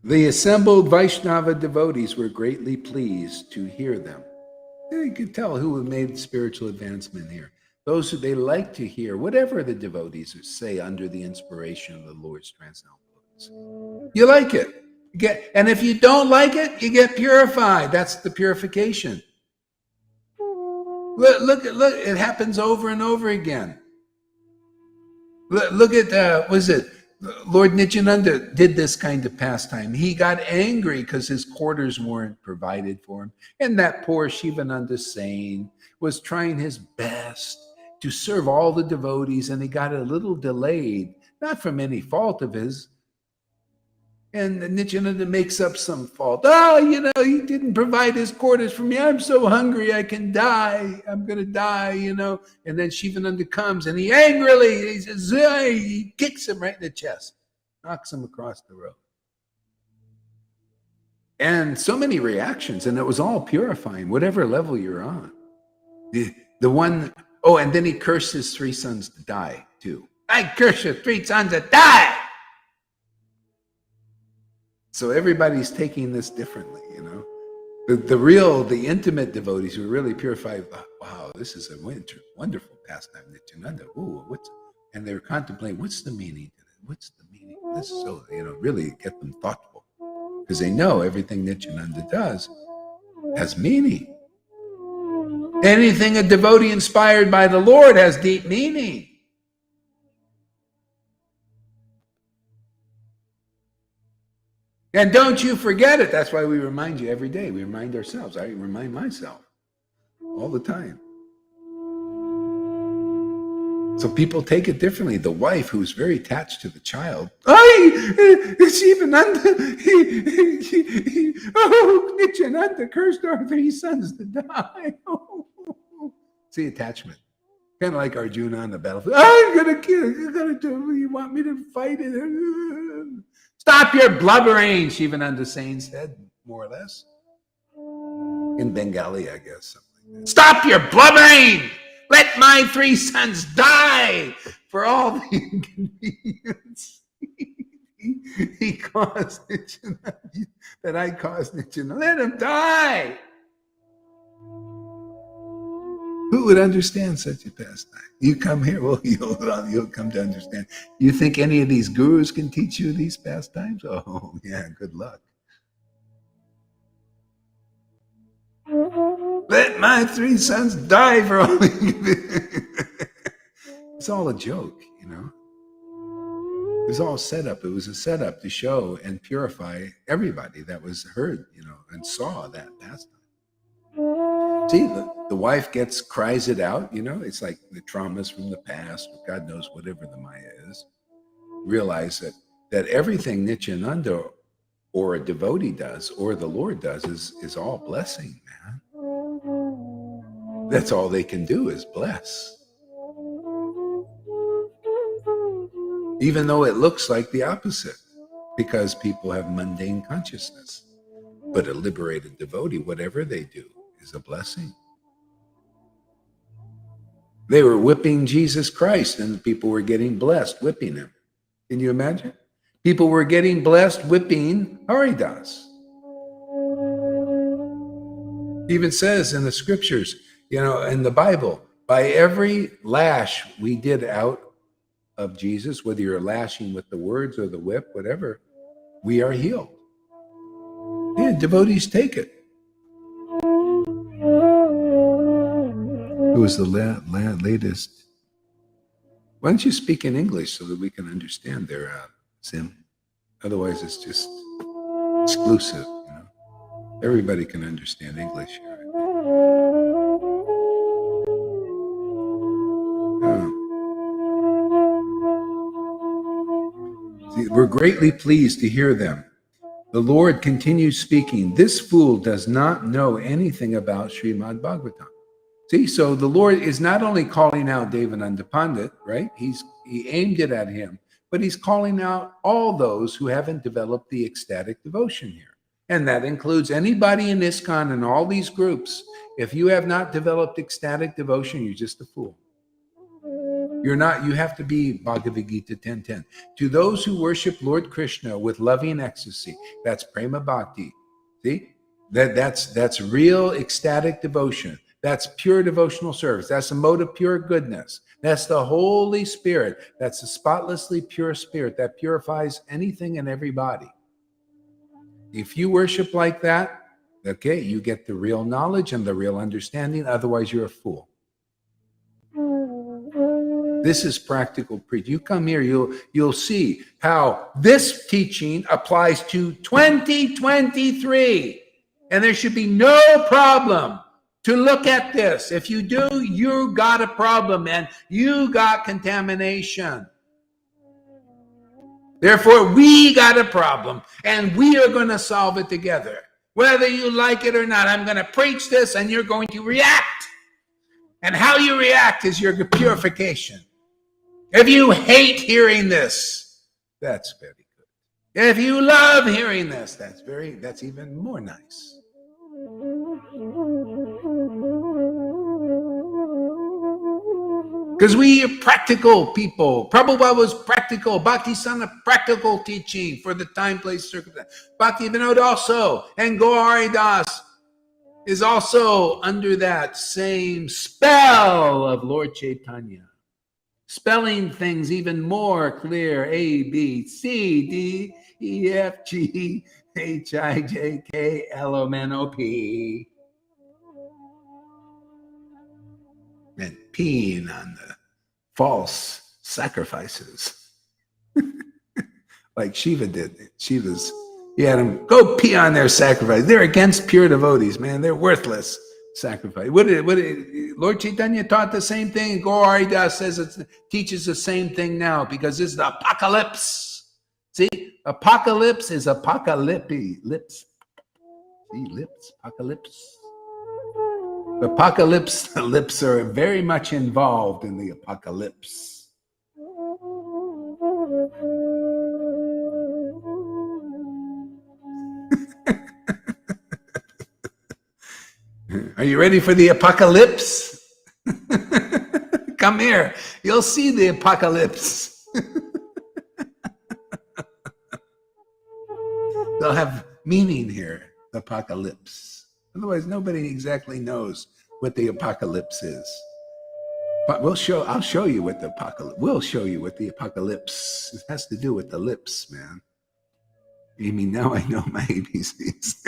the assembled Vaishnava devotees were greatly pleased to hear them. You could tell who made spiritual advancement here. Those who they like to hear whatever the devotees say under the inspiration of the Lord's transcendental glories. You like it. And if you don't like it, you get purified. That's the purification. Look, it happens over and over again. Look at, Lord Nityananda did this kind of pastime. He got angry because his quarters weren't provided for him. And that poor Shivananda Sain was trying his best to serve all the devotees, and he got a little delayed, not from any fault of his. And Nityananda makes up some fault. He didn't provide his quarters for me. I'm so hungry, I can die. I'm going to die, And then Shivananda comes and he angrily, he says, he kicks him right in the chest, knocks him across the road. And so many reactions, and it was all purifying, whatever level you're on. And then he cursed his 3 sons to die, too. I curse your 3 sons to die! So everybody's taking this differently, The intimate devotees who are really purified, wow, this is a wonderful pastime, Nityananda. And they're contemplating, what's the meaning to it? What's the meaning of this? So, really get them thoughtful. Because they know everything Nityananda does has meaning. Anything a devotee inspired by the Lord has deep meaning. And don't you forget it. That's why we remind you every day. We remind ourselves. I remind myself all the time. So people take it differently. The wife who's very attached to the child. Nityananda cursed our 3 sons to die. See, attachment. Kind of like Arjuna on the battlefield. I'm gonna kill you. You're gonna do. You want me to fight it? Stop your blubbering, Shivananda Sain said, more or less. In Bengali, I guess. Something like that. Stop your blubbering! Let my 3 sons die for all the inconvenience he caused that I caused Nityananda. Let him die! Who would understand such a pastime? You come here, well, you'll come to understand. You think any of these gurus can teach you these pastimes? Oh, yeah, good luck. Let my 3 sons die for all. It's all a joke, you know. It was all set up. It was a setup to show and purify everybody that was heard, you know, and saw that pastime. See, the wife cries it out, you know. It's like the traumas from the past, or God knows whatever the Maya is. Realize that everything Nityananda or a devotee does, or the Lord does, is all blessing, man. That's all they can do is bless. Even though it looks like the opposite, because people have mundane consciousness. But a liberated devotee, whatever they do, is a blessing. They were whipping Jesus Christ, and the people were getting blessed whipping him. Can you imagine? People were getting blessed whipping Haridas. It even says in the scriptures, you know, in the Bible, by every lash we did out of Jesus, whether you're lashing with the words or the whip, whatever, we are healed. Yeah, devotees take it. It was the latest. Why don't you speak in English so that we can understand their Sim? Otherwise, it's just exclusive. You know, everybody can understand English here. See, we're greatly pleased to hear them. The Lord continues speaking. This fool does not know anything about Srimad Bhagavatam. See, so the Lord is not only calling out Devananda Pandit, right? He aimed it at him, but he's calling out all those who haven't developed the ecstatic devotion here. And that includes anybody in ISKCON and all these groups. If you have not developed ecstatic devotion, you're just a fool. You're not, you have to be Bhagavad Gita 10:10. To those who worship Lord Krishna with loving ecstasy, that's prema bhakti. See? That's real ecstatic devotion. That's pure devotional service. That's the mode of pure goodness. That's the Holy Spirit. That's the spotlessly pure spirit that purifies anything and everybody. If you worship like that, okay, you get the real knowledge and the real understanding. Otherwise, you're a fool. This is practical preaching. You come here, you'll see how this teaching applies to 2023. And there should be no problem to look at this. If you do, you got a problem and you got contamination. Therefore, we got a problem and we are going to solve it together. Whether you like it or not, I'm going to preach this and you're going to react. And how you react is your purification. If you hate hearing this, that's very good. If you love hearing this, that's even more nice. Because we are practical people. Prabhupada was practical. Bhakti-sana, practical teaching for the time, place, circumstance. Bhakti Vinod also. And Gauri Das is also under that same spell of Lord Caitanya. Spelling things even more clear. A, B, C, D, E, F, G, H, I, J, K, L, M, N, O, P. And peeing on the false sacrifices. Like Shiva did. He had them go pee on their sacrifice. They're against pure devotees, man. They're worthless sacrifice. What did Lord Caitanya taught the same thing. Gauri Das says teaches the same thing now because this is the apocalypse. See, apocalypse is apocalypse. Lips. See, lips, apocalypse. The apocalypse lips are very much involved in the apocalypse. Are you ready for the apocalypse? Come here. You'll see the apocalypse. They'll have meaning here, the apocalypse. Otherwise, nobody exactly knows what the apocalypse is. But I'll show you what the apocalypse, we'll show you what the apocalypse, it has to do with the lips, man. Amy, now I know my ABCs.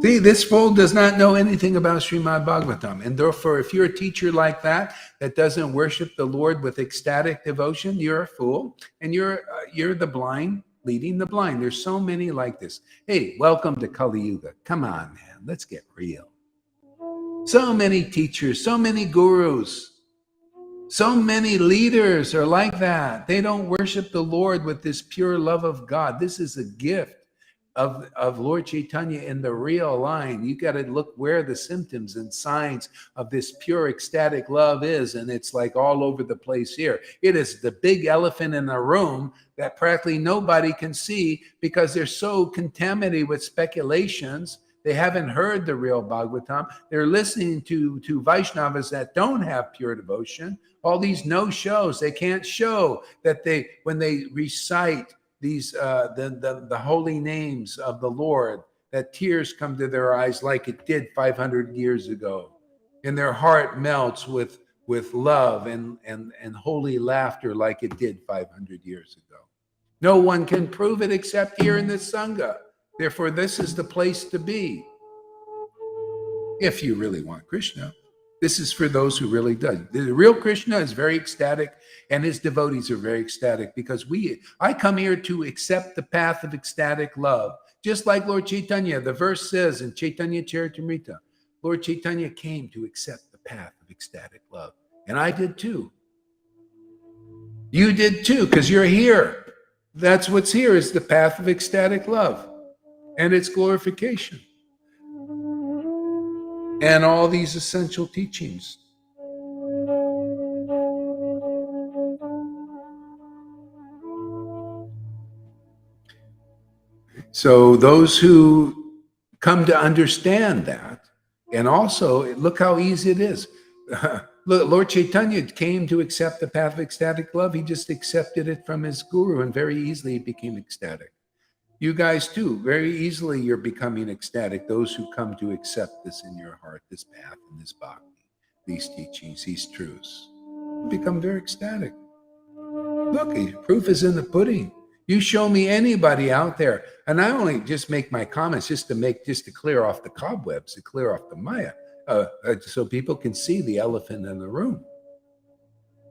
See, this fool does not know anything about Srimad Bhagavatam. And therefore, if you're a teacher like that doesn't worship the Lord with ecstatic devotion, you're a fool. And you're the blind leading the blind. There's so many like this. Hey, welcome to Kali Yuga. Come on, man. Let's get real. So many teachers, so many gurus, so many leaders are like that. They don't worship the Lord with this pure love of God. This is a gift of Lord Caitanya in the real line. You got to look where the symptoms and signs of this pure ecstatic love is, and it's like all over the place here. It is the big elephant in the room that practically nobody can see because they're so contaminated with speculations. They haven't heard the real Bhagavatam. They're listening to Vaishnavas that don't have pure devotion. All these no-shows. They can't show that when they recite these the holy names of the Lord, that tears come to their eyes like it did 500 years ago, and their heart melts with love and holy laughter like it did 500 years ago. No one can prove it except here in the Sangha. Therefore, this is the place to be. If you really want Krishna, this is for those who really do. The real Krishna is very ecstatic, and his devotees are very ecstatic because I come here to accept the path of ecstatic love. Just like Lord Caitanya, the verse says in Chaitanya Charitamrita, Lord Caitanya came to accept the path of ecstatic love. And I did too. You did too, because you're here. That's what's here, is the path of ecstatic love and its glorification. And all these essential teachings. So those who come to understand that, and also look how easy it is. Look, Lord Caitanya came to accept the path of ecstatic love. He just accepted it from his guru, and very easily he became ecstatic. You guys too, very easily you're becoming ecstatic. Those who come to accept this in your heart, this path and this bhakti, these teachings, these truths, become very ecstatic. Look, proof is in the pudding. You show me anybody out there, and I only just make my comments just to clear off the cobwebs, to clear off the Maya, so people can see the elephant in the room.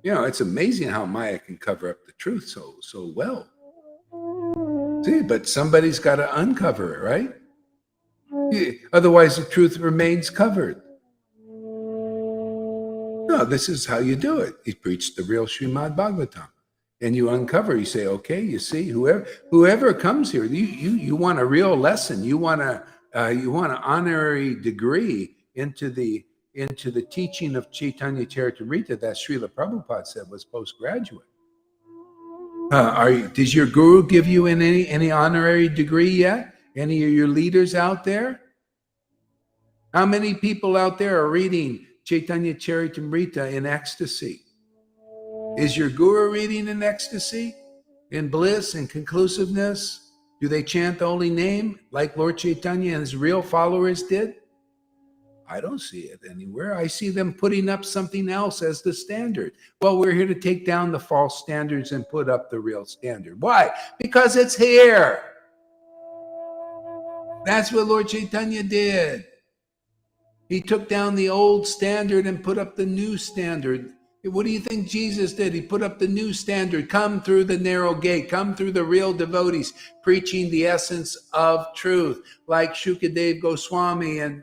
You know, it's amazing how Maya can cover up the truth so well. See, but somebody's got to uncover it, right? Otherwise, the truth remains covered. No, this is how you do it. You preach the real Srimad Bhagavatam, and you uncover. You say, okay, you see, whoever comes here, you want a real lesson. You want an honorary degree into the teaching of Chaitanya Charitamrita that Srila Prabhupada said was postgraduate. Does your guru give you any honorary degree yet? Any of your leaders out there? How many people out there are reading Chaitanya Charitamrita in ecstasy? Is your guru reading in ecstasy, in bliss and conclusiveness? Do they chant the holy name like Lord Caitanya and his real followers did? I don't see it anywhere. I see them putting up something else as the standard. Well, we're here to take down the false standards and put up the real standard. Why? Because it's here. That's what Lord Caitanya did. He took down the old standard and put up the new standard. What do you think Jesus did? He put up the new standard. Come through the narrow gate. Come through the real devotees, preaching the essence of truth, like Shukadev Goswami and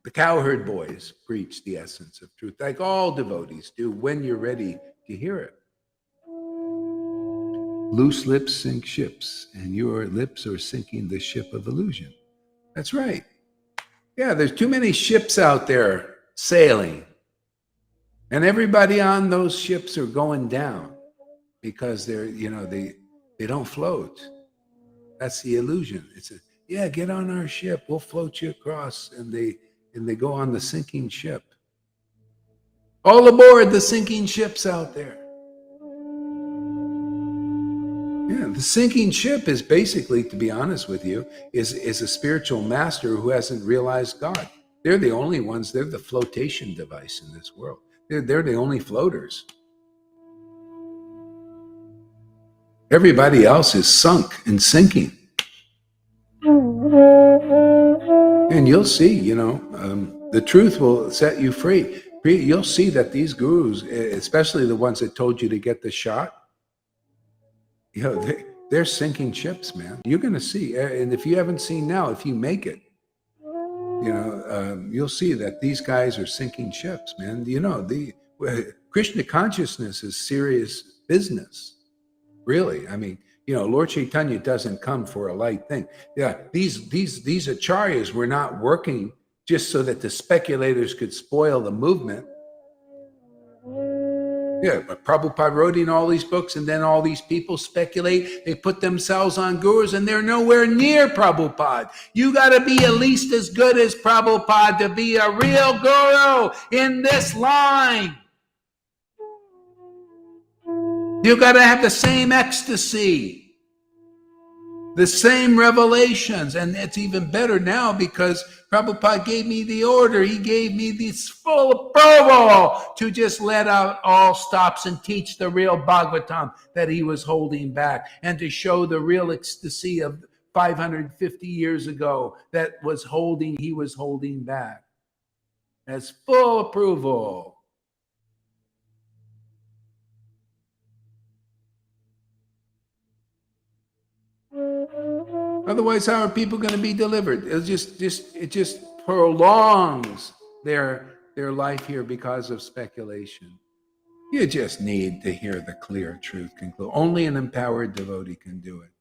The cowherd boys preach the essence of truth, like all devotees do when you're ready to hear it. Loose lips sink ships, and your lips are sinking the ship of illusion. That's right. Yeah, there's too many ships out there sailing. And everybody on those ships are going down because they don't float. That's the illusion. Yeah, get on our ship. We'll float you across. And they go on the sinking ship. All aboard the sinking ships out there. Yeah, the sinking ship is basically, to be honest with you, is a spiritual master who hasn't realized God. They're the only ones. They're the flotation device in this world. They're the only floaters. Everybody else is sunk and sinking. And you'll see, the truth will set you free. You'll see that these gurus, especially the ones that told you to get the shot, they're sinking ships, man. You're going to see. And if you haven't seen now, if you make it, you'll see that these guys are sinking ships, man. The Krishna consciousness is serious business, really. I mean, Lord Caitanya doesn't come for a light thing. Yeah, these acharyas were not working just so that the speculators could spoil the movement. Yeah, but Prabhupada wrote in all these books, and then all these people speculate. They put themselves on gurus, and they're nowhere near Prabhupada. You got to be at least as good as Prabhupada to be a real guru in this line. You got to have the same ecstasy, the same revelations, and it's even better now because Prabhupada gave me the order. He gave me this full approval to just let out all stops and teach the real Bhagavatam that he was holding back, and to show the real ecstasy of 550 years ago that he was holding back. As full approval. Otherwise, how are people going to be delivered? It just prolongs their life here because of speculation. You just need to hear the clear truth conclude. Only an empowered devotee can do it.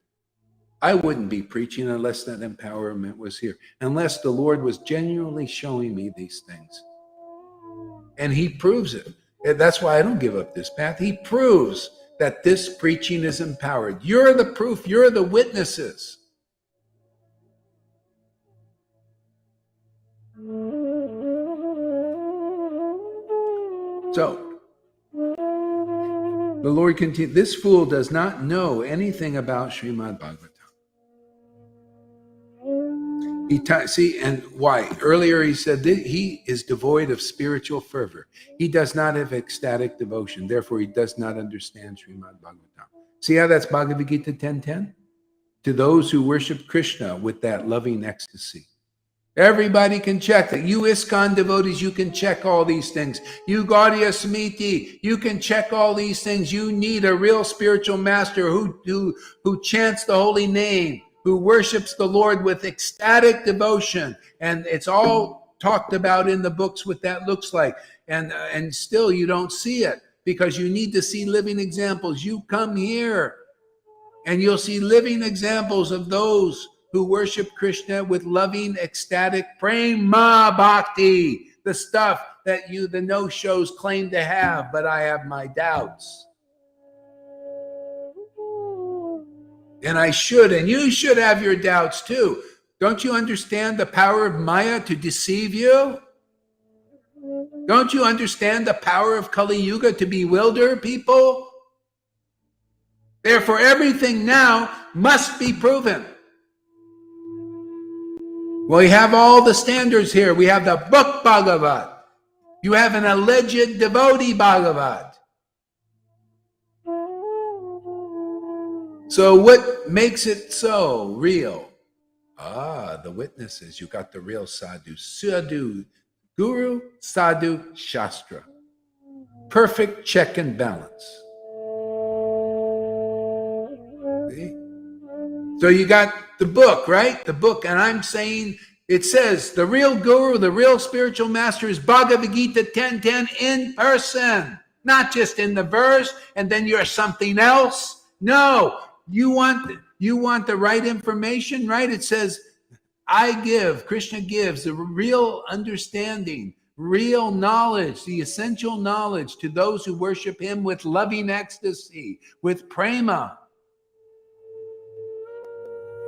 I wouldn't be preaching unless that empowerment was here, unless the Lord was genuinely showing me these things. And he proves it. That's why I don't give up this path. He proves that this preaching is empowered. You're the proof. You're the witnesses. So, the Lord continued, this fool does not know anything about Srimad Bhagavatam. See, and why? Earlier he said that he is devoid of spiritual fervor. He does not have ecstatic devotion. Therefore, he does not understand Srimad Bhagavatam. See how that's Bhagavad Gita 10:10? To those who worship Krishna with that loving ecstasy. Everybody can check that. You ISKCON devotees, you can check all these things. You Gaudiya Samiti, you can check all these things. You need a real spiritual master who chants the holy name, who worships the Lord with ecstatic devotion. And it's all talked about in the books what that looks like. And still you don't see it because you need to see living examples. You come here and you'll see living examples of those who worship Krishna with loving, ecstatic prema bhakti, the stuff that the no-shows claim to have, but I have my doubts. And I should, and you should have your doubts too. Don't you understand the power of Maya to deceive you? Don't you understand the power of Kali Yuga to bewilder people? Therefore, everything now must be proven. Well, we have all the standards here. We have the book Bhagavat. You have an alleged devotee Bhagavat. So what makes it so real? The witnesses. You got the real sadhu. Sadhu, guru, sadhu, shastra. Perfect check and balance. See? So you got the book, right? The book. And I'm saying it says the real guru, the real spiritual master is Bhagavad Gita 10:10 in person, not just in the verse and then you're something else. No, you want the right information, right? It says, Krishna gives the real understanding, real knowledge, the essential knowledge to those who worship him with loving ecstasy, with prema.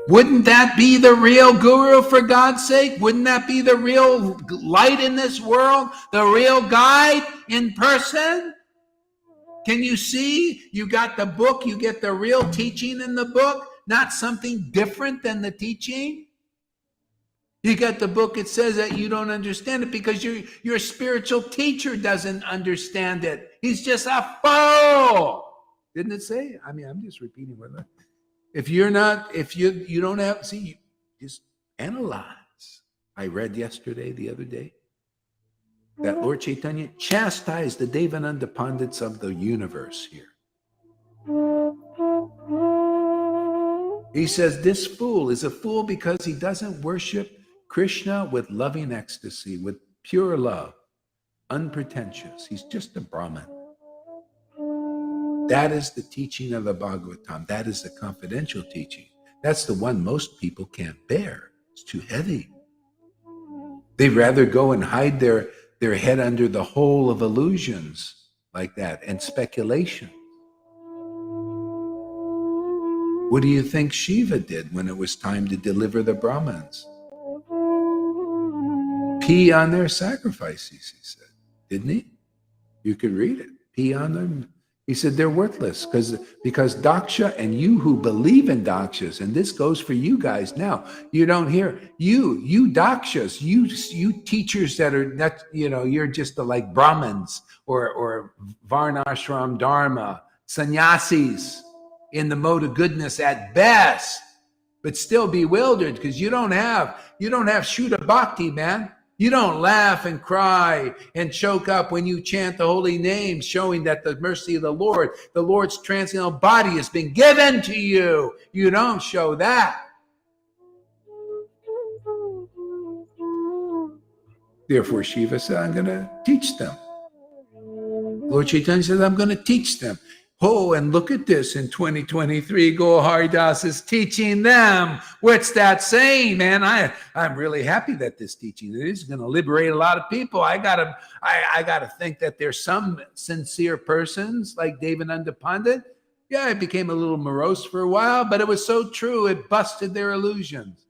Wouldn't that be the real guru, for God's sake? Wouldn't that be the real light in this world? The real guide in person? Can you see? You got the book, you get the real teaching in the book, not something different than the teaching. You got the book, it says that you don't understand it because your spiritual teacher doesn't understand it. He's just a fool. Didn't it say? I mean, I'm just repeating what if you don't have, see, just analyze. I read the other day, that Lord Caitanya chastised the Devananda Pandits of the universe here. He says, this fool is a fool because he doesn't worship Krishna with loving ecstasy, with pure love, unpretentious. He's just a Brahmin. That is the teaching of the Bhagavatam. That is the confidential teaching. That's the one most people can't bear. It's too heavy. They'd rather go and hide their head under the hole of illusions like that and speculation. What do you think Shiva did when it was time to deliver the Brahmins? Pee on their sacrifices, he said. Didn't he? You could read it. Pee on them. He said they're worthless because Daksha and you who believe in Dakshas, and this goes for you guys now. You don't hear you Dakshas, you teachers that are not, you're just like Brahmins or Varnashram Dharma, sannyasis in the mode of goodness at best, but still bewildered because you don't have Shuddha Bhakti, man. You don't laugh and cry and choke up when you chant the holy name, showing that the mercy of the Lord's transcendental body has been given to you. You don't show that. Therefore, Shiva said, I'm going to teach them. Lord Caitanya said, I'm going to teach them. Oh, and look at this in 2023, Gaur Haridas is teaching them. What's that saying, man? I'm really happy that this teaching is going to liberate a lot of people. I gotta think that there's some sincere persons like Devananda Pandit. Yeah, I became a little morose for a while, but it was so true. It busted their illusions.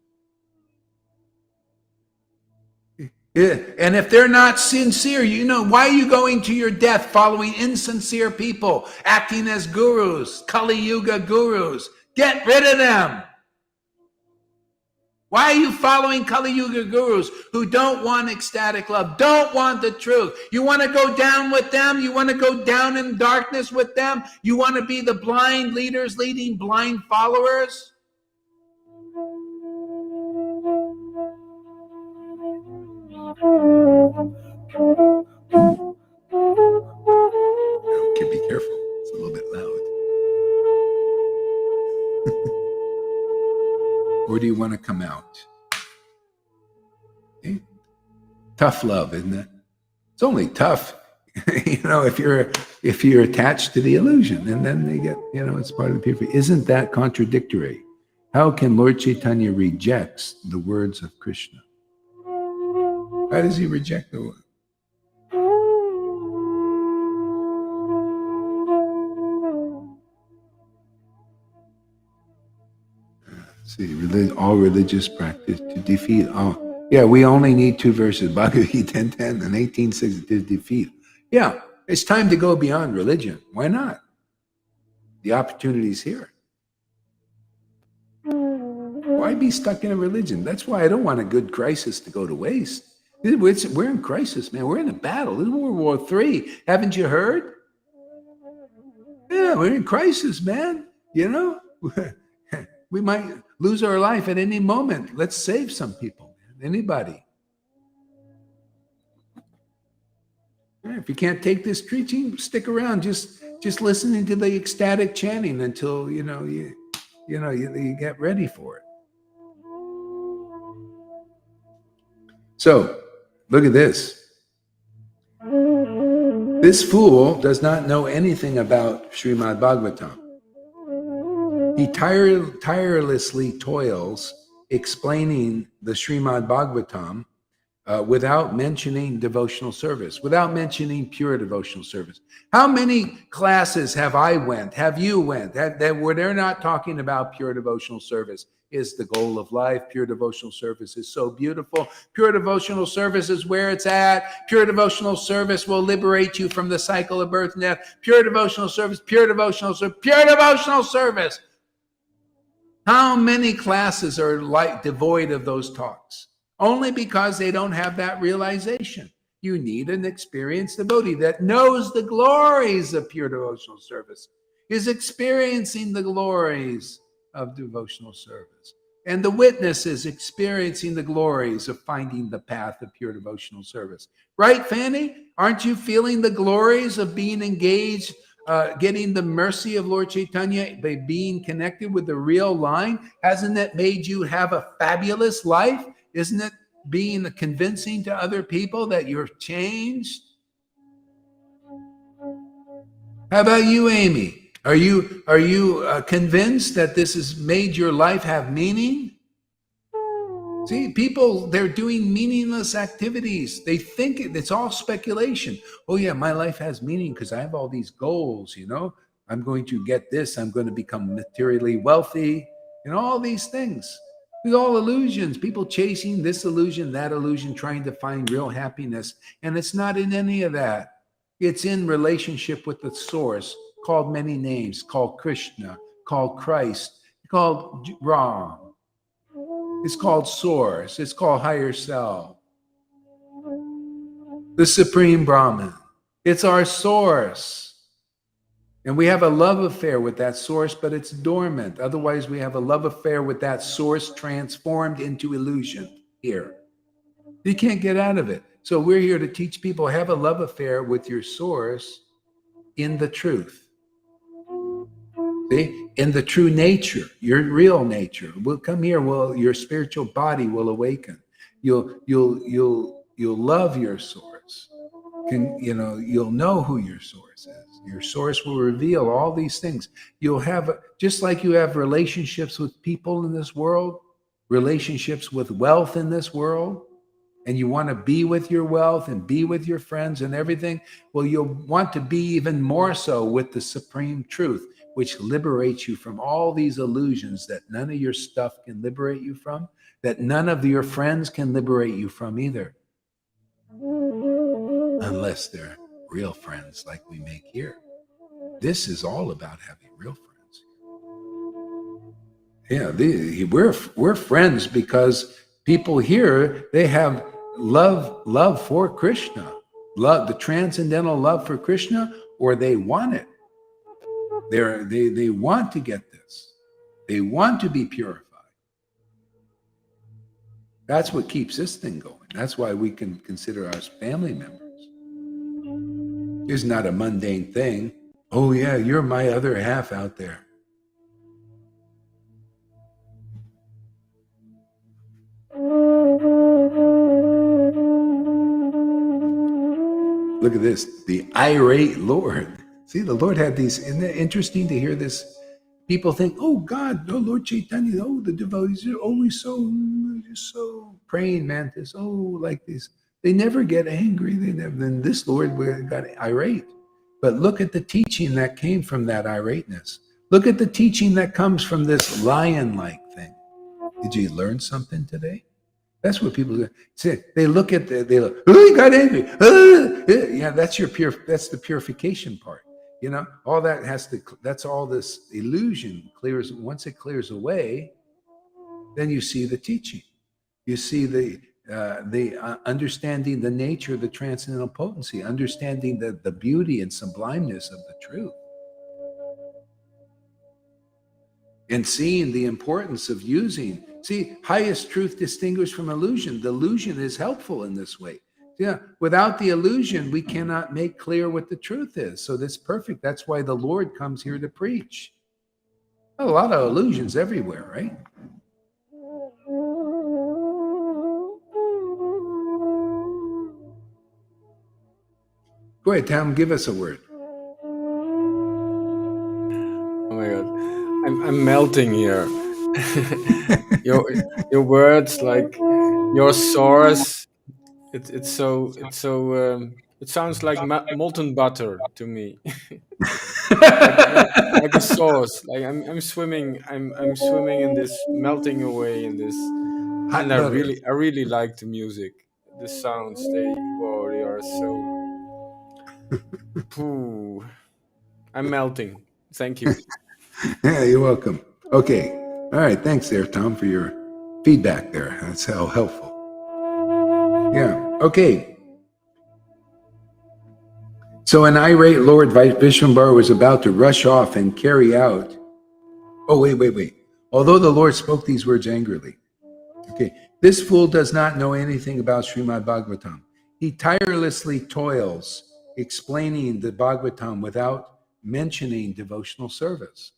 Yeah. And if they're not sincere, why are you going to your death following insincere people, acting as gurus, Kali Yuga gurus? Get rid of them. Why are you following Kali Yuga gurus who don't want ecstatic love, don't want the truth? You want to go down with them? You want to go down in darkness with them? You want to be the blind leaders leading blind followers? Okay, be careful. It's a little bit loud. Or do you want to come out? Okay. Tough love, isn't it? It's only tough, if you're attached to the illusion, and then they get, it's part of the purity. Isn't that contradictory? How can Lord Caitanya reject the words of Krishna? Why does he reject the word? See, all religious practice to defeat all. Yeah, we only need 2 verses, Bhagavad Gita 10:10 and 18:6 to defeat. Yeah, it's time to go beyond religion. Why not? The opportunity's here. Why be stuck in a religion? That's why I don't want a good crisis to go to waste. We're in crisis, man. We're in a battle. This is World War III. Haven't you heard? Yeah, we're in crisis, man. We might lose our life at any moment. Let's save some people, man. Anybody. Yeah, if you can't take this teaching, stick around. Just listening to the ecstatic chanting until you get ready for it. So, look at this. This fool does not know anything about Srimad Bhagavatam. He tirelessly toils explaining the Srimad Bhagavatam without mentioning devotional service, without mentioning pure devotional service. How many classes have you went, where they're not talking about pure devotional service is the goal of life. Pure devotional service is so beautiful. Pure devotional service is where it's at. Pure devotional service will liberate you from the cycle of birth and death. Pure devotional service, pure devotional service, pure devotional service. How many classes are like devoid of those talks? Only because they don't have that realization. You need an experienced devotee that knows the glories of pure devotional service, is experiencing the glories of devotional service. And the witness is experiencing the glories of finding the path of pure devotional service. Right, Fanny? Aren't you feeling the glories of being engaged, getting the mercy of Lord Caitanya by being connected with the real line? Hasn't that made you have a fabulous life? Isn't it being convincing to other people that you're changed? How about you, Amy? Are you convinced that this has made your life have meaning? See, people, they're doing meaningless activities. They think it's all speculation. Oh yeah, my life has meaning because I have all these goals, I'm going to get this, I'm going to become materially wealthy, and all these things. It's all illusions. People chasing this illusion, that illusion, trying to find real happiness. And it's not in any of that. It's in relationship with the source, called many names, called Krishna, called Christ, called Ram. It's called source. It's called higher self. The supreme Brahman. It's our source. And we have a love affair with that source, but it's dormant. Otherwise, we have a love affair with that source transformed into illusion here. You can't get out of it. So we're here to teach people, have a love affair with your source in the truth. See, in the true nature, your real nature. We'll come here. Your spiritual body will awaken. You'll love your source. You'll know who your source is. Your source will reveal all these things. You'll have, just like you have relationships with people in this world, relationships with wealth in this world, and you want to be with your wealth and be with your friends and everything. Well, you'll want to be even more so with the supreme truth, which liberates you from all these illusions that none of your stuff can liberate you from, that none of your friends can liberate you from either. Unless they're real friends like we make here. This is all about having real friends. Yeah, we're friends because people here, they have love for Krishna, love, the transcendental love for Krishna, or they want it. They want to get this. They want to be purified. That's what keeps this thing going. That's why we can consider us family members. It's not a mundane thing. Oh yeah, you're my other half out there. Look at this, the irate Lord. See, the Lord had these, isn't it interesting to hear this? People think, oh God, oh Lord Caitanya, oh the devotees are always so praying mantis, oh like this. They never get angry. Then this Lord got irate. But look at the teaching that came from that irateness. Look at the teaching that comes from this lion-like thing. Did you learn something today? That's what people say. They look, oh, he got angry. Yeah, that's the purification part. All that that's all this illusion clears. Once it clears away, then you see the teaching. You see the understanding the nature of the transcendental potency, understanding the beauty and sublimeness of the truth. And seeing the importance of using, highest truth distinguished from illusion. The illusion is helpful in this way. Yeah, without the illusion, we cannot make clear what the truth is. So that's perfect. That's why the Lord comes here to preach. A lot of illusions everywhere, right? Go ahead, Tom, give us a word. Oh my God, I'm melting here. your words, like your source, it sounds like molten butter to me. like a sauce. Like I'm swimming. I'm swimming in this, melting away in this. Hot And butter. I really like the music. The sounds, they are so. Pooh. I'm melting. Thank you. Yeah, you're welcome. Okay. All right. Thanks there, Tom, for your feedback there. That's how helpful. Yeah. Okay. So an irate Lord Vishwambar was about to rush off and carry out. Oh, wait. Although the Lord spoke these words angrily. Okay. This fool does not know anything about Srimad Bhagavatam. He tirelessly toils explaining the Bhagavatam without mentioning devotional service.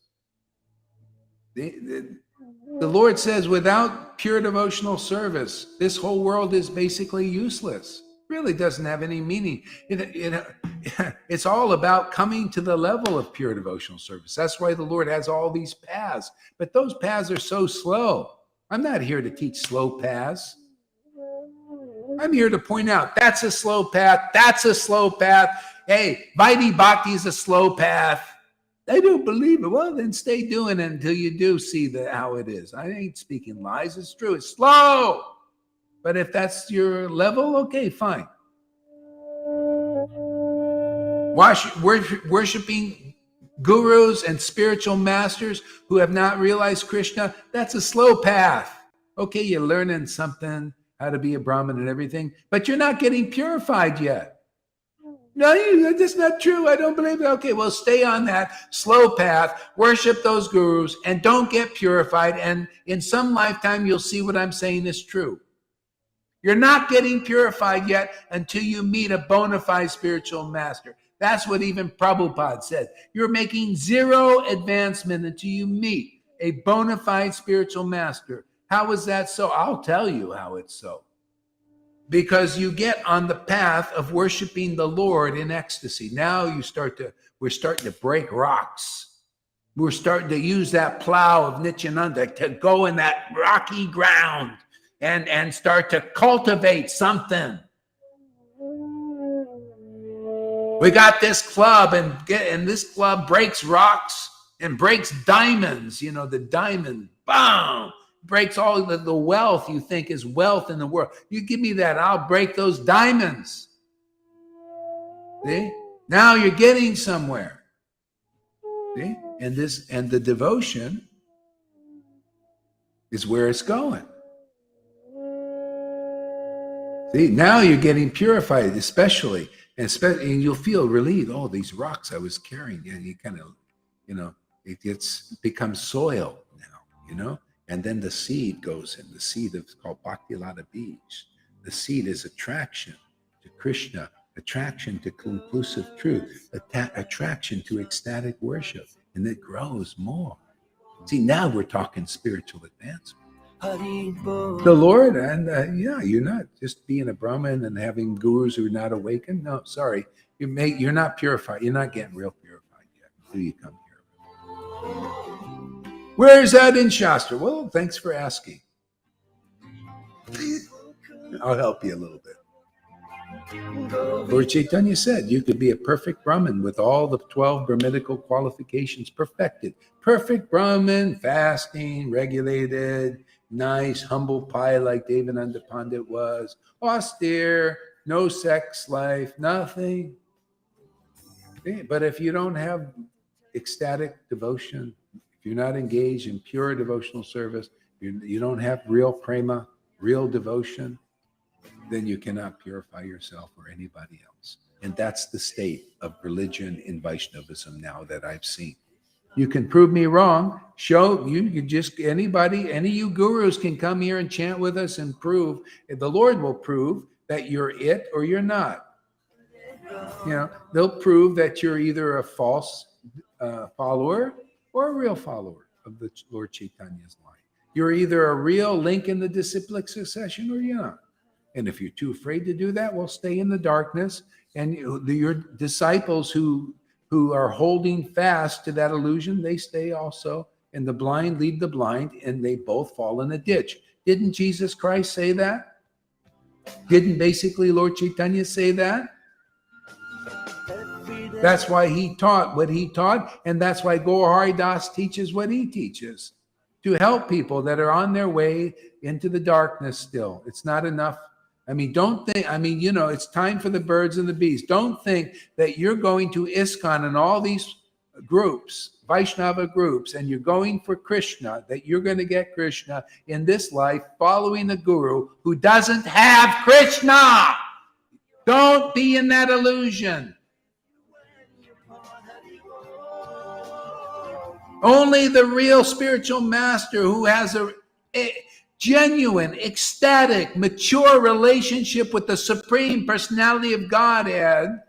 The Lord says, without pure devotional service, this whole world is basically useless. Really doesn't have any meaning. It's all about coming to the level of pure devotional service. That's why the Lord has all these paths. But those paths are so slow. I'm not here to teach slow paths. I'm here to point out that's a slow path. That's a slow path. Hey, Vaidhi Bhakti is a slow path. They don't believe it. Well, then stay doing it until you do see how it is. I ain't speaking lies. It's true. It's slow. But if that's your level, okay, fine. Worshipping gurus and spiritual masters who have not realized Krishna, that's a slow path. Okay, you're learning something, how to be a Brahmin and everything, but you're not getting purified yet. No, that's not true. I don't believe it. Okay, well, stay on that slow path, worship those gurus, and don't get purified. And in some lifetime, you'll see what I'm saying is true. You're not getting purified yet until you meet a bona fide spiritual master. That's what even Prabhupada said. You're making zero advancement until you meet a bona fide spiritual master. How is that so? I'll tell you how it's so. Because you get on the path of worshiping the Lord in ecstasy. Now we're starting to break rocks. We're starting to use that plow of Nityananda to go in that rocky ground and start to cultivate something. We got this club, and this club breaks rocks and breaks diamonds. You know, the diamond, boom, breaks all the wealth you think is wealth in the world. You give me that, I'll break those diamonds. See? Now you're getting somewhere. See? And the devotion is where it's going. See, now you're getting purified, especially and you'll feel relieved. Oh, these rocks I was carrying, and you kind of, it becomes soil now, and then the seed goes in. The seed is called Bhaktilata Bij. The seed is attraction to Krishna, attraction to conclusive truth, attraction to ecstatic worship, and it grows more. See, now we're talking spiritual advancement. The Lord, and you're not just being a Brahmin and having gurus who are not awakened. No, sorry, you're not purified. You're not getting real purified yet until you come here. Where is that in Shastra? Well, thanks for asking. I'll help you a little bit. Lord Caitanya said you could be a perfect Brahmin with all the 12 Brahminical qualifications perfected. Perfect Brahmin, fasting, regulated, nice, humble pie like Devananda Pandit was, austere, no sex life, nothing. Okay? But if you don't have ecstatic devotion, if you're not engaged in pure devotional service, you don't have real prema, real devotion, then you cannot purify yourself or anybody else. And that's the state of religion in Vaishnavism now that I've seen. You can prove me wrong. Show you just anybody, any of you gurus can come here and chant with us and prove. The Lord will prove that you're it or you're not. They'll prove that you're either a false follower or a real follower of the Lord Chaitanya's line. You're either a real link in the disciplic succession or you're not. And if you're too afraid to do that, well, stay in the darkness And your disciples who are holding fast to that illusion, they stay also. And the blind lead the blind, and they both fall in a ditch. Didn't Jesus Christ say that? Didn't basically Lord Caitanya say that? That's why he taught what he taught, and that's why Gaur Hari Das teaches what he teaches, to help people that are on their way into the darkness still. It's not enough. I mean, don't think, I mean, you know, it's time for the birds and the bees. Don't think that you're going to ISKCON and all these groups, Vaishnava groups, and you're going for Krishna, that you're going to get Krishna in this life following a guru who doesn't have Krishna. Don't be in that illusion. Only the real spiritual master who has a genuine, ecstatic, mature relationship with the Supreme Personality of Godhead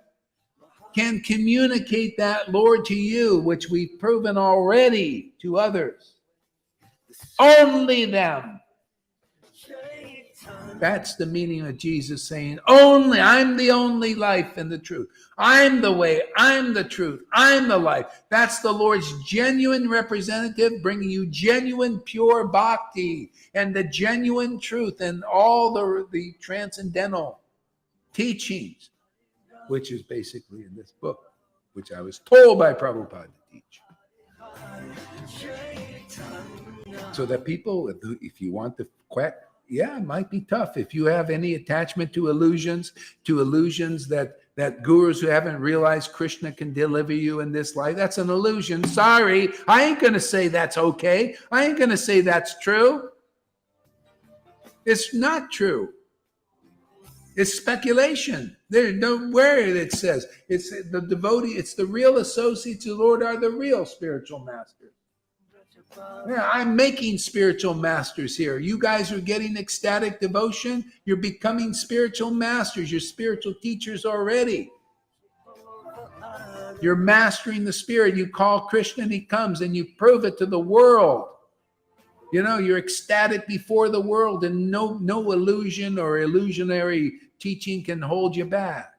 can communicate that Lord to you, which we've proven already to others. Only them. That's the meaning of Jesus saying, only, I'm the only life and the truth. I'm the way, I'm the truth, I'm the life. That's the Lord's genuine representative, bringing you genuine, pure bhakti and the genuine truth and all the transcendental teachings, which is basically in this book, which I was told by Prabhupada to teach. So that people, if you want the quack, yeah, it might be tough. If you have any attachment to illusions that gurus who haven't realized Krishna can deliver you in this life, that's an illusion. Sorry, I ain't going to say that's okay. I ain't going to say that's true. It's not true. It's speculation. There's nowhere it says. It's the devotee, it's the real associates of the Lord are the real spiritual masters. Yeah, I'm making spiritual masters here. You guys are getting ecstatic devotion. You're becoming spiritual masters. You're spiritual teachers already. You're mastering the spirit. You call Krishna and he comes, and you prove it to the world. You know, you're ecstatic before the world, and no illusion or illusionary teaching can hold you back.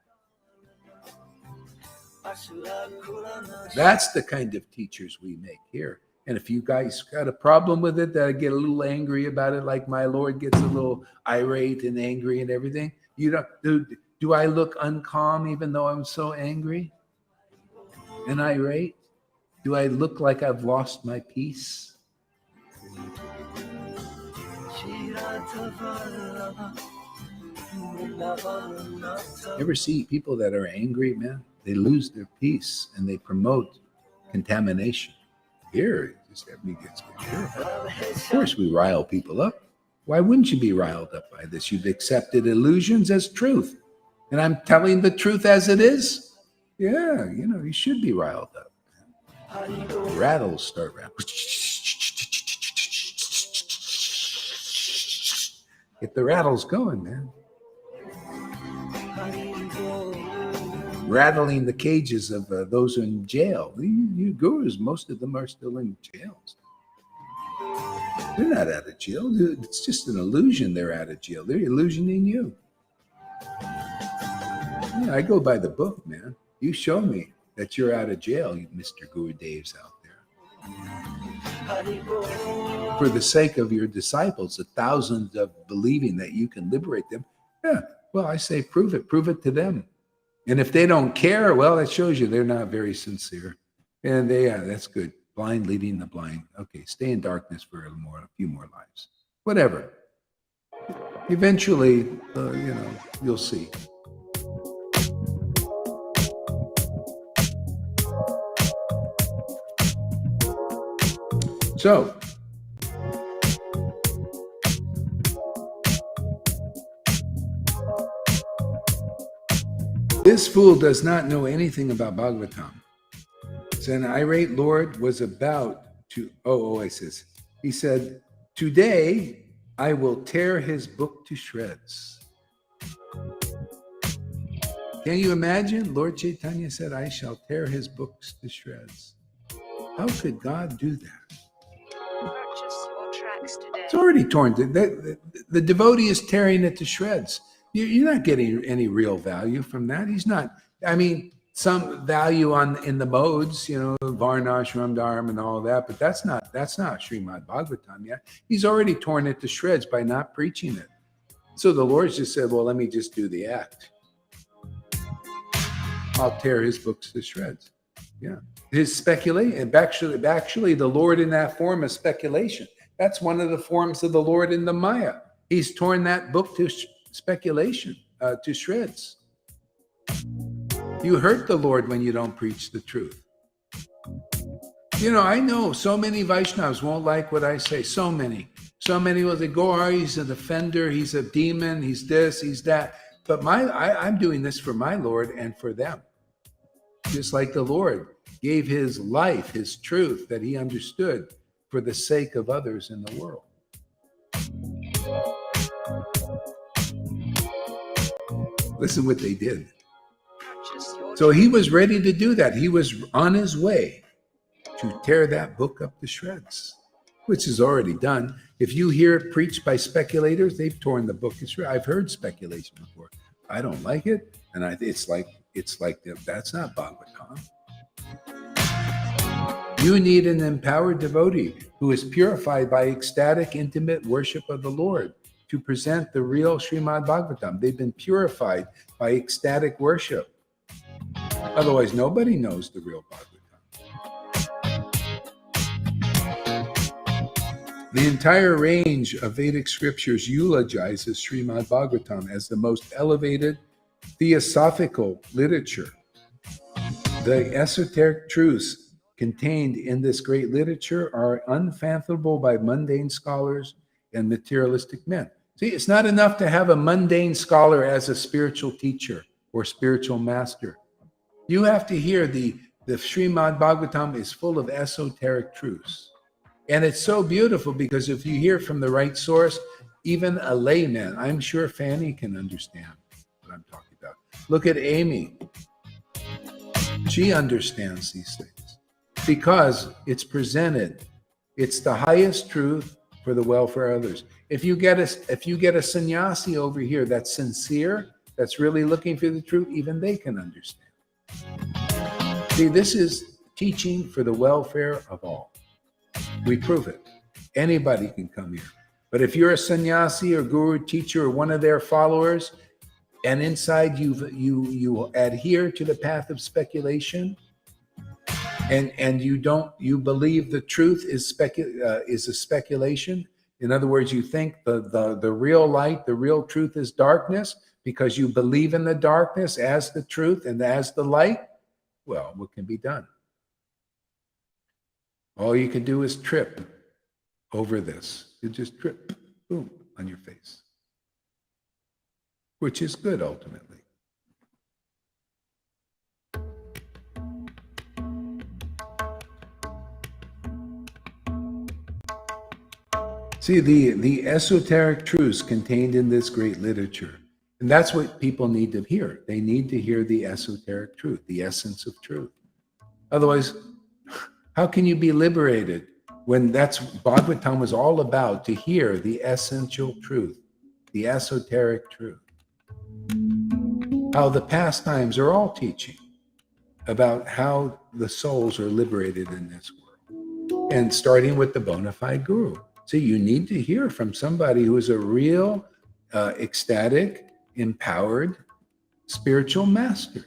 That's the kind of teachers we make here. And if you guys got a problem with it, that I get a little angry about it, like my Lord gets a little irate and angry and everything, you know, do I look uncalm even though I'm so angry and irate? Do I look like I've lost my peace? Ever see people that are angry, man? They lose their peace and they promote contamination. Here, just everybody gets careful. Of course, we rile people up. Why wouldn't you be riled up by this? You've accepted illusions as truth. And I'm telling the truth as it is. Yeah, you know, you should be riled up. Rattles start rattling. Get the rattles going, man. Rattling the cages of those in jail. You gurus, most of them are still in jails. They're not out of jail. It's just an illusion they're out of jail. They're illusioning you. Yeah, I go by the book, man. You show me that you're out of jail, Mr. Gurudev's out there. For the sake of your disciples, the thousands of believing that you can liberate them. Yeah, well, I say prove it. Prove it to them. And if they don't care, well, that shows you they're not very sincere. And that's good. Blind leading the blind. Okay, stay in darkness for a few more lives. Whatever. Eventually, you'll see. So, this fool does not know anything about Bhagavatam. So an irate Lord was about to, he said, today I will tear his book to shreds. Can you imagine? Lord Caitanya said, I shall tear his books to shreds. How could God do that? It's already torn. The devotee is tearing it to shreds. You're not getting any real value from that. He's not. I mean, some value in the modes, Varna, Ashram, Dharma, and all that, but that's not Srimad Bhagavatam yet. He's already torn it to shreds by not preaching it. So the Lord just said, well, let me just do the act. I'll tear his books to shreds. Yeah. His speculation, actually, the Lord in that form is speculation. That's one of the forms of the Lord in the Maya. He's torn that book to speculation, to shreds. You hurt the Lord when you don't preach the truth. I know so many Vaishnavas won't like what I say. So many will say, "Go, he's an offender, he's a demon, he's this, he's that." But I'm doing this for my Lord and for them. Just like the Lord gave his life, his truth that he understood for the sake of others in the world. Listen what they did. So he was ready to do that. He was on his way to tear that book up to shreds, which is already done. If you hear it preached by speculators, they've torn the book to shreds. I've heard speculation before. I don't like it, and it's like that's not Bhagavatam. You need an empowered devotee who is purified by ecstatic, intimate worship of the Lord to present the real Srimad Bhagavatam. They've been purified by ecstatic worship. Otherwise, nobody knows the real Bhagavatam. The entire range of Vedic scriptures eulogizes Srimad Bhagavatam as the most elevated theosophical literature. The esoteric truths contained in this great literature are unfathomable by mundane scholars and materialistic men. See, it's not enough to have a mundane scholar as a spiritual teacher or spiritual master. You have to hear the Srimad Bhagavatam is full of esoteric truths. And it's so beautiful because if you hear from the right source, even a layman, I'm sure Fanny can understand what I'm talking about. Look at Amy. She understands these things because it's presented. It's the highest truth for the welfare of others. If you get a sannyasi over here that's sincere, that's really looking for the truth, even they can understand. See, this is teaching for the welfare of all. We prove it. Anybody can come here. But if you're a sannyasi or guru, teacher, or one of their followers, and inside you adhere to the path of speculation, and you believe the truth is a speculation. In other words, you think the real light, the real truth is darkness because you believe in the darkness as the truth and as the light. Well, what can be done? All you can do is trip over this. You just trip, boom, on your face, which is good ultimately. See, the esoteric truths contained in this great literature, and that's what people need to hear. They need to hear the esoteric truth, the essence of truth. Otherwise, how can you be liberated when that's what Bhagavatam was all about, to hear the essential truth, the esoteric truth? How the pastimes are all teaching about how the souls are liberated in this world. And starting with the bona fide guru. So you need to hear from somebody who is a real, ecstatic, empowered, spiritual master.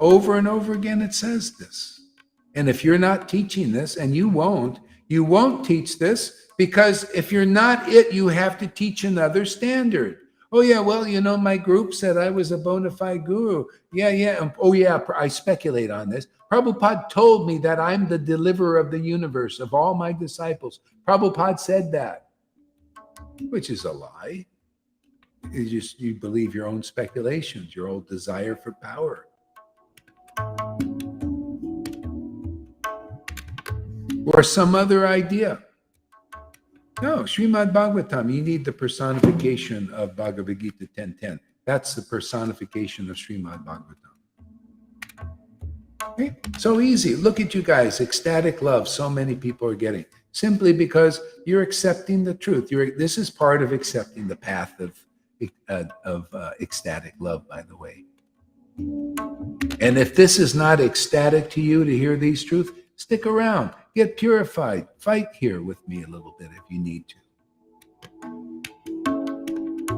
Over and over again it says this. And if you're not teaching this, and you won't teach this, because if you're not it, you have to teach another standard. Oh yeah, well, my group said I was a bona fide guru. Yeah. Oh yeah, I speculate on this. Prabhupada told me that I'm the deliverer of the universe, of all my disciples. Prabhupada said that, which is a lie. You believe your own speculations, your own desire for power. Or some other idea. No, Srimad Bhagavatam, you need the personification of Bhagavad Gita 10:10. That's the personification of Srimad Bhagavatam. Okay? So easy. Look at you guys, ecstatic love so many people are getting. Simply because you're accepting the truth. This is part of accepting the path of ecstatic love, by the way. And if this is not ecstatic to you to hear these truths, stick around, get purified, fight here with me a little bit if you need to.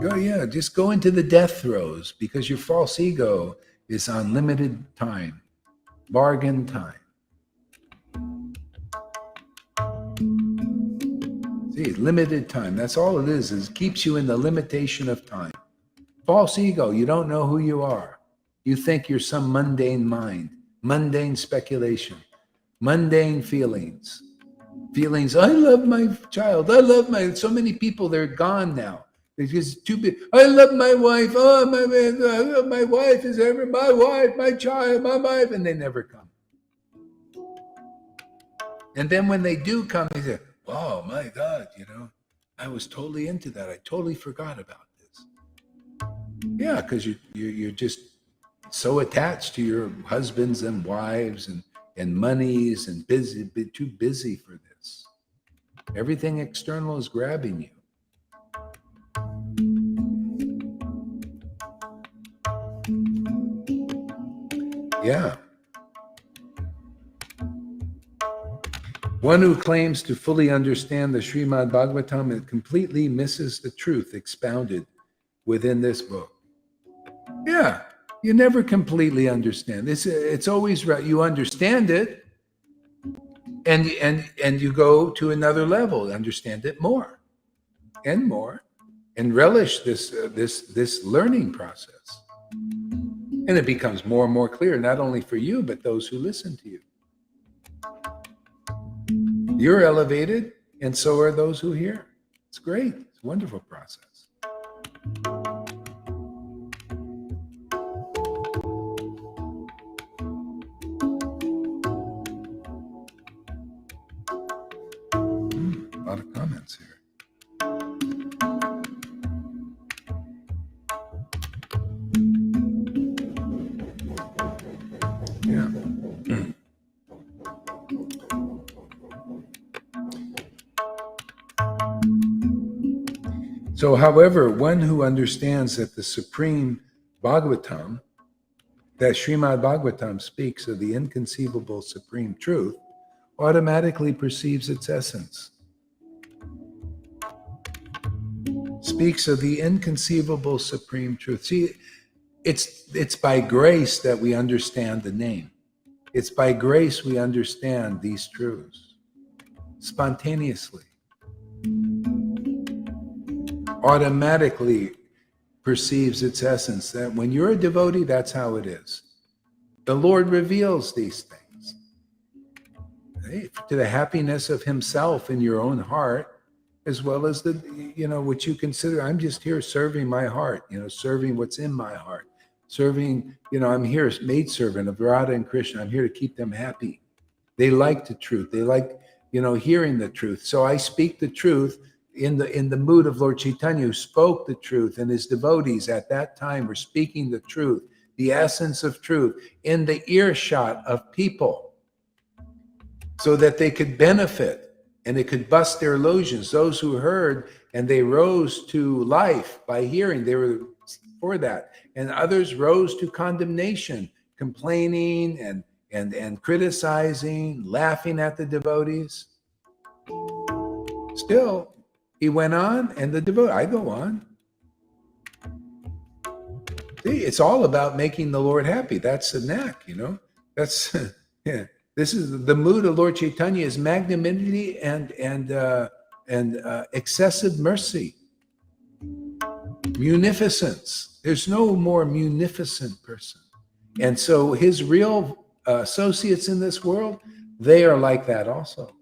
Oh yeah, just go into the death throes, because your false ego is on limited time, bargain time. See, limited time. That's all it is it keeps you in the limitation of time. False ego, you don't know who you are. You think you're some mundane mind, mundane speculation, mundane feelings. Feelings, I love my child, so many people, they're gone now. It's just too big. I love my wife, my wife is my wife, my child, my wife, and they never come. And then when they do come, they say, oh my God, I was totally into that. I totally forgot about this. Yeah, because you're just so attached to your husbands and wives and monies and too busy for this. Everything external is grabbing you. Yeah. One who claims to fully understand the Srimad Bhagavatam completely misses the truth expounded within this book. Yeah, you never completely understand. It's always right. You understand it, and you go to another level, understand it more, and relish this learning process. And it becomes more and more clear, not only for you, but those who listen to you. You're elevated, and so are those who hear. It's great. It's a wonderful process. A lot of comments here. Yeah. So, however, one who understands that the Supreme Bhagavatam, that Srimad Bhagavatam speaks of the inconceivable supreme truth, automatically perceives its essence. Speaks of the inconceivable supreme truth. See, it's by grace that we understand the name. It's by grace we understand these truths. Spontaneously. Automatically perceives its essence. That when you're a devotee, that's how it is. The Lord reveals these things. To the happiness of himself in your own heart, as well as what you consider, I'm just here serving my heart, serving what's in my heart. Serving, I'm here as maidservant of Radha and Krishna. I'm here to keep them happy. They like the truth. They like, hearing the truth. So I speak the truth in the mood of Lord Caitanya, who spoke the truth, and his devotees at that time were speaking the truth, the essence of truth, in the earshot of people, so that they could benefit and it could bust their illusions. Those who heard and they rose to life by hearing, they were for that. And others rose to condemnation, complaining and criticizing, laughing at the devotees. Still, he went on, and I go on. See, it's all about making the Lord happy. That's the knack, That's yeah. This is the mood of Lord Caitanya, is magnanimity and excessive mercy, munificence. There's no more munificent person. And so his real associates in this world, they are like that also.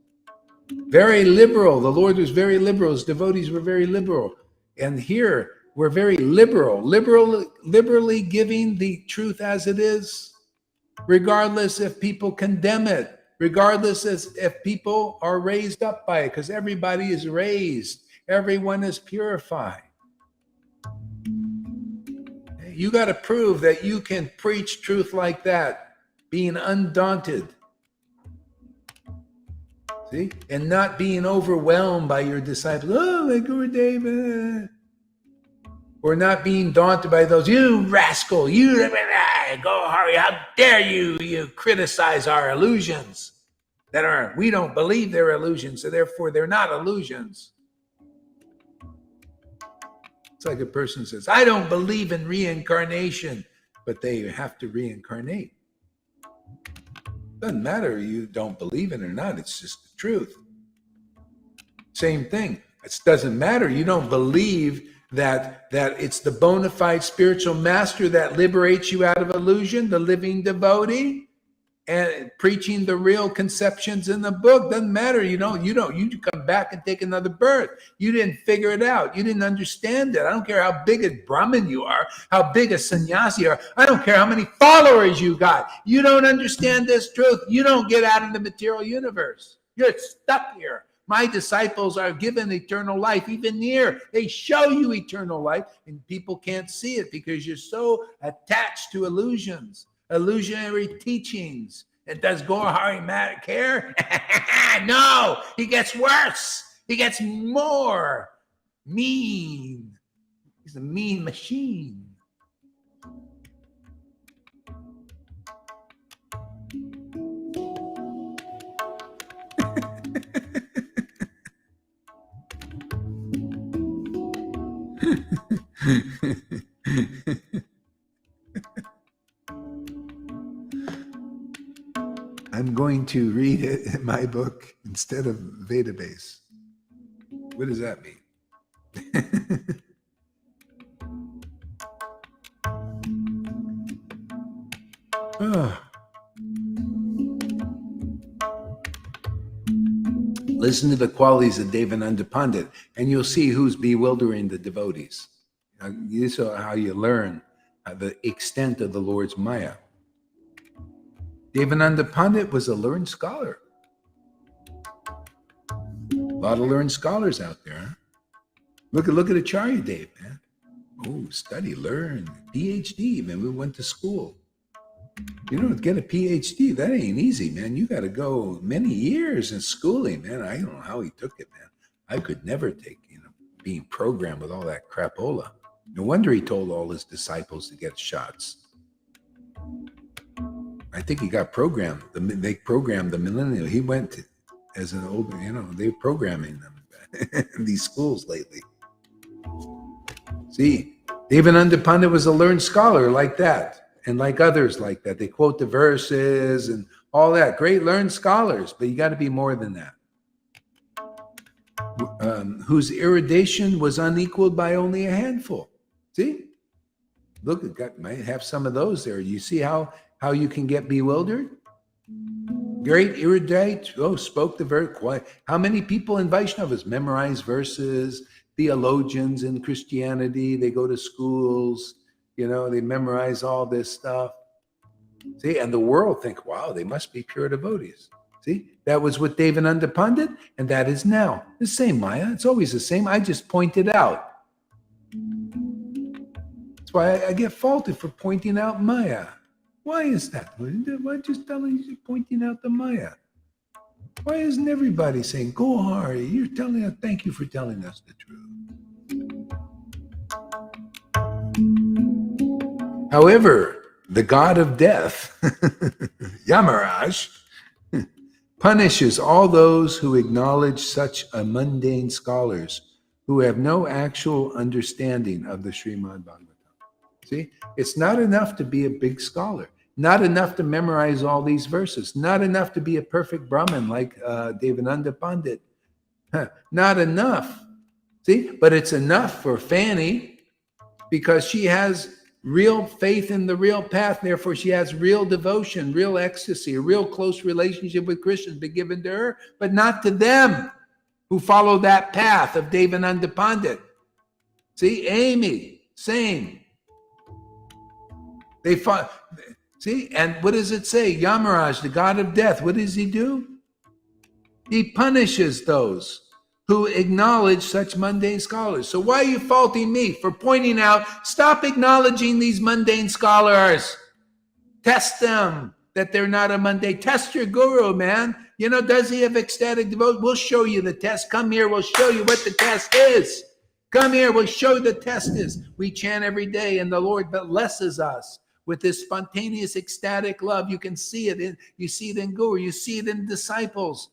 Very liberal. The Lord was very liberal. His devotees were very liberal. And here we're very liberally giving the truth as it is, regardless if people condemn it, regardless if people are raised up by it, because everybody is raised. Everyone is purified. You got to prove that you can preach truth like that, being undaunted. See? And not being overwhelmed by your disciples. Oh, my Gurudev. We're not being daunted by those, you rascal, you go Hari, how dare you criticize our illusions that are, we don't believe they're illusions, so therefore they're not illusions. It's like a person says, I don't believe in reincarnation, but they have to reincarnate. Doesn't matter you don't believe it or not, it's just the truth. Same thing. It doesn't matter. You don't believe that it's the bona fide spiritual master that liberates you out of illusion, the living devotee, and preaching the real conceptions in the book. Doesn't matter. You come back and take another birth. You didn't figure it out. You didn't understand it. I don't care how big a Brahmin you are, how big a sannyasi you are. I don't care how many followers you got. You don't understand this truth. You don't get out of the material universe. You're stuck here. My disciples are given eternal life, even near. They show you eternal life, and people can't see it because you're so attached to illusions, illusionary teachings. And does Gohari care? No, he gets worse. He gets more mean. He's a mean machine. I'm going to read it in my book instead of Vedabase. What does that mean? Listen to the qualities of Devananda Pandit, and you'll see who's bewildering the devotees. This is how you learn the extent of the Lord's Maya. Devananda Pandit was a learned scholar. A lot of learned scholars out there. Huh? Look at Acharya Dev, man. Oh, study, learn, PhD, man. We went to school. You don't get a PhD. That ain't easy, man. You got to go many years in schooling, man. I don't know how he took it, man. I could never take, being programmed with all that crapola. No wonder he told all his disciples to get shots. I think he got programmed. They programmed the millennial. He went as an old, they're programming them in these schools lately. See, Devananda Pandit was a learned scholar like that. And like others like that, they quote the verses and all that. Great learned scholars, but you got to be more than that. Whose erudition was unequaled by only a handful. See? Look, might have some of those there. You see how you can get bewildered? Great erudite, spoke the verse. How many people in Vaishnavas memorize verses? Theologians in Christianity, they go to schools. They memorize all this stuff. See, and the world think, wow, they must be pure devotees. See, that was with Devananda Pandit, and that is now the same Maya. It's always the same. I just pointed out. That's why I get faulted for pointing out Maya. Why is that? Why just telling you pointing out the Maya? Why isn't everybody saying, go Hari, you're telling us, thank you for telling us the truth. However, the god of death, Yamaraj, punishes all those who acknowledge such a mundane scholars who have no actual understanding of the Srimad Bhagavatam. See, it's not enough to be a big scholar, not enough to memorize all these verses, not enough to be a perfect Brahmin like Devananda Pandit. Not enough. See, but it's enough for Fanny because she has real faith in the real path. Therefore, she has real devotion, real ecstasy, a real close relationship with Krishna be given to her, but not to them who follow that path of Devananda Pandit. See, Amy, same. See, and what does it say? Yamaraj, the god of death, what does he do? He punishes those who acknowledge such mundane scholars. So why are you faulting me for pointing out, stop acknowledging these mundane scholars. Test them that they're not a mundane. Test your guru, man. Does he have ecstatic devotion? We'll show you the test. Come here, we'll show you what the test is. Come here, we'll show the test is. We chant every day, and the Lord blesses us with this spontaneous, ecstatic love. You can see it. You see it in Guru. You see it in disciples.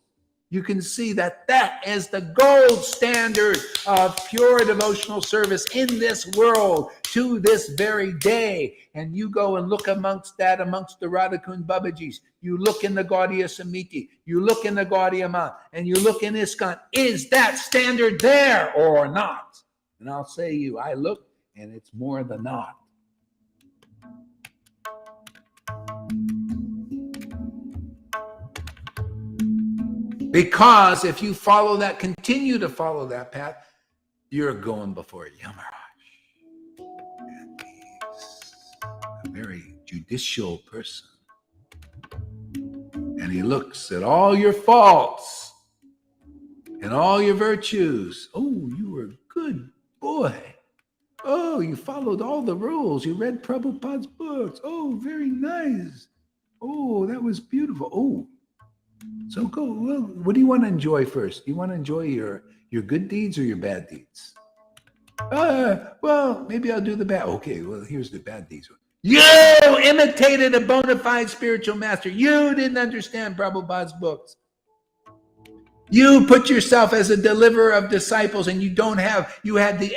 You can see that that is the gold standard of pure devotional service in this world to this very day. And you go and look amongst that, amongst the Radhakund Babajis. You look in the Gaudiya Samiti. You look in the Gaudiya Math. And you look in ISKCON. Is that standard there or not? And I'll say you, I look, and it's more than not. Because if you follow that, continue to follow that path, you're going before Yamaraj. And he's a very judicial person. And he looks at all your faults and all your virtues. Oh, you were a good boy. Oh, you followed all the rules. You read Prabhupada's books. Oh, very nice. Oh, that was beautiful. Oh, so go. Well, what do you want to enjoy first? Do you want to enjoy your good deeds or your bad deeds? Well, maybe I'll do the bad. Okay, well, here's the bad deeds. You imitated a bona fide spiritual master. You didn't understand Prabhupada's books. You put yourself as a deliverer of disciples, and you had the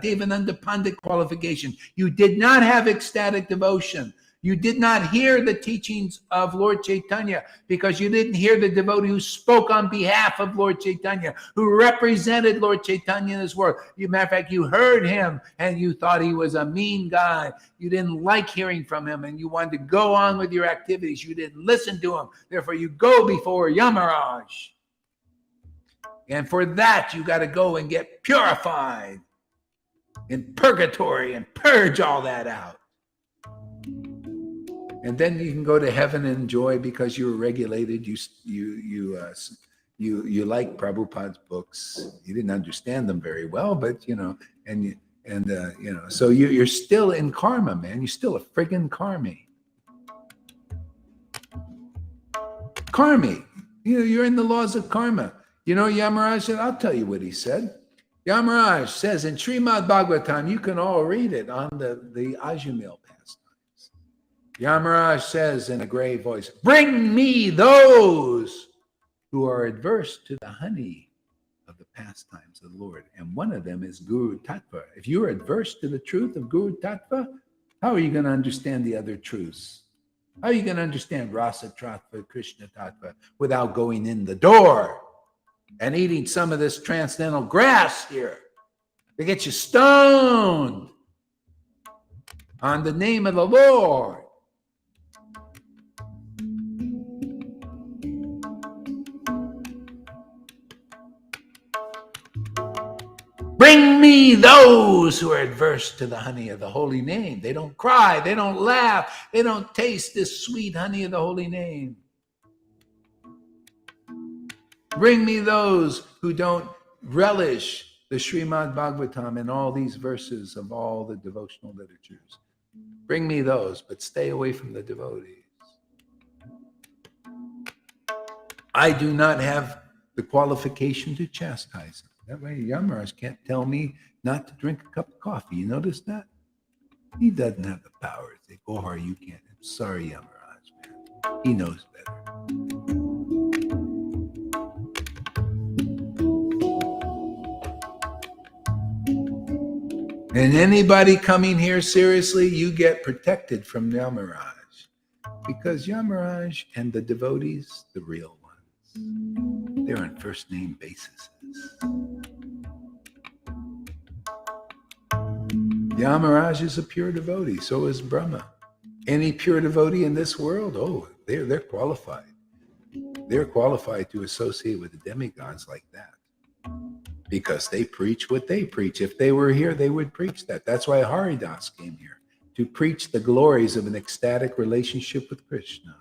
Devananda Pandit qualification. You did not have ecstatic devotion. You did not hear the teachings of Lord Caitanya because you didn't hear the devotee who spoke on behalf of Lord Caitanya, who represented Lord Caitanya in his work. Matter of fact, you heard him and you thought he was a mean guy. You didn't like hearing from him and you wanted to go on with your activities. You didn't listen to him. Therefore, you go before Yamaraj. And for that, you got to go and get purified in purgatory and purge all that out. And then you can go to heaven and enjoy because you were regulated. You like Prabhupada's books. You didn't understand them very well, but so you're still in karma, man. You're still a friggin' karmi. Karmi. You're in the laws of karma. Yamaraj said, I'll tell you what he said. Yamaraj says in Srimad Bhagavatam, you can all read it on the Ajamil pastimes. Yamaraj says in a grave voice, bring me those who are adverse to the honey of the pastimes of the Lord. And one of them is Guru Tattva. If you're adverse to the truth of Guru Tattva, how are you going to understand the other truths? How are you going to understand Rasa Tattva, Krishna Tattva without going in the door and eating some of this transcendental grass here? They get you stoned on the name of the Lord. Bring me those who are adverse to the honey of the holy name. They don't cry, they don't laugh, they don't taste this sweet honey of the holy name. Bring me those who don't relish the Srimad Bhagavatam and all these verses of all the devotional literatures. Bring me those, but stay away from the devotees. I do not have the qualification to chastise them. That way Yamaraj can't tell me not to drink a cup of coffee. You notice that? He doesn't have the power to say, oh, you can't. I'm sorry, Yamaraj, man. He knows better. And anybody coming here seriously, you get protected from Yamaraj. Because Yamaraj and the devotees, the real ones, they're on first name basis. Yamaraj is a pure devotee, so is Brahma. Any pure devotee in this world, they're qualified. They're qualified to associate with the demigods like that because they preach what they preach. If they were here, they would preach that. That's why Haridas came here, to preach the glories of an ecstatic relationship with Krishna.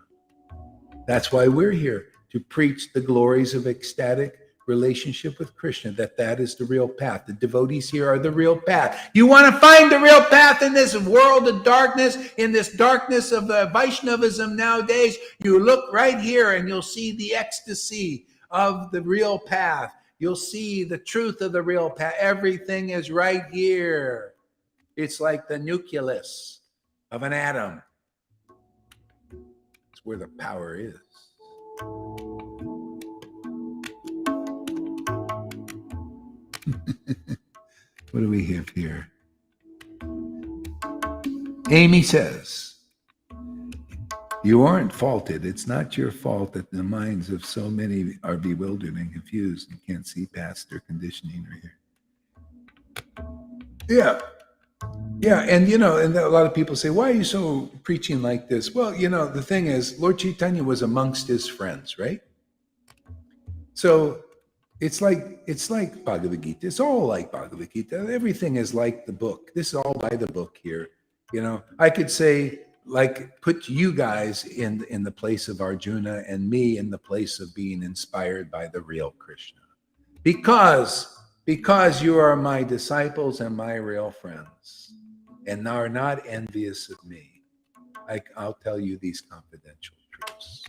That's why we're here, to preach the glories of ecstatic relationship with Krishna, that is the real path. The devotees here are the real path. You want to find the real path in this world of darkness, in this darkness of Vaishnavism nowadays, you look right here and you'll see the ecstasy of the real path. you'll see the truth of the real path. Everything is right here. It's like the nucleus of an atom. It's where the power is. What do we have here? Amy says, you aren't faulted. It's not your fault that the minds of so many are bewildered and confused and can't see past their conditioning or hear. Yeah. And, and a lot of people say, why are you so preaching like this? Well, the thing is, Lord Caitanya was amongst his friends, right? So it's like Bhagavad Gita. It's all like Bhagavad Gita. Everything is like the book. This is all by the book here. I could say, put you guys in the place of Arjuna and me in the place of being inspired by the real Krishna. Because you are my disciples and my real friends and are not envious of me, I'll tell you these confidential truths.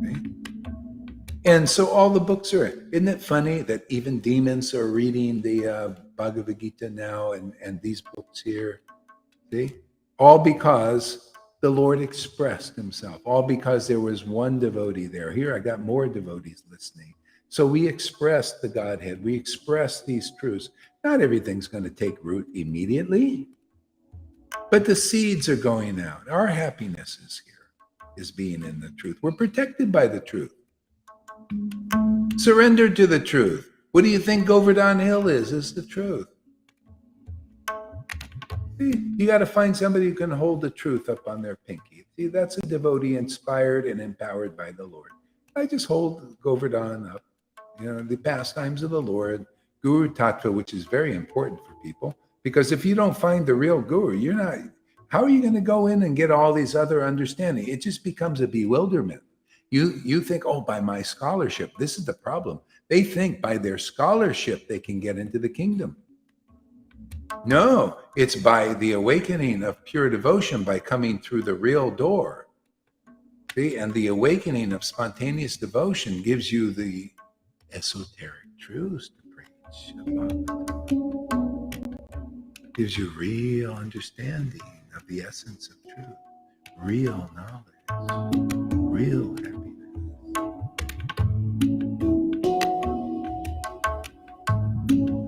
Okay? And so all the books are, isn't it funny that even demons are reading the Bhagavad Gita now and these books here? See? All because the Lord expressed himself. All because there was one devotee there. Here, I got more devotees listening. So we express the Godhead. We express these truths. Not everything's going to take root immediately, but the seeds are going out. Our happiness is here, is being in the truth. We're protected by the truth. Surrender to the truth. What do you think Govardhan Hill is? It's the truth. You got to find somebody who can hold the truth up on their pinky. See, that's a devotee inspired and empowered by the Lord. I just hold Govardhan up, the pastimes of the Lord, Guru Tattva, which is very important for people, because if you don't find the real Guru, how are you going to go in and get all these other understanding? It just becomes a bewilderment. You think, by my scholarship, this is the problem. They think by their scholarship they can get into the kingdom. No, it's by the awakening of pure devotion, by coming through the real door. See, and the awakening of spontaneous devotion gives you the esoteric truths to preach about. Gives you real understanding of the essence of truth, real knowledge, real happiness.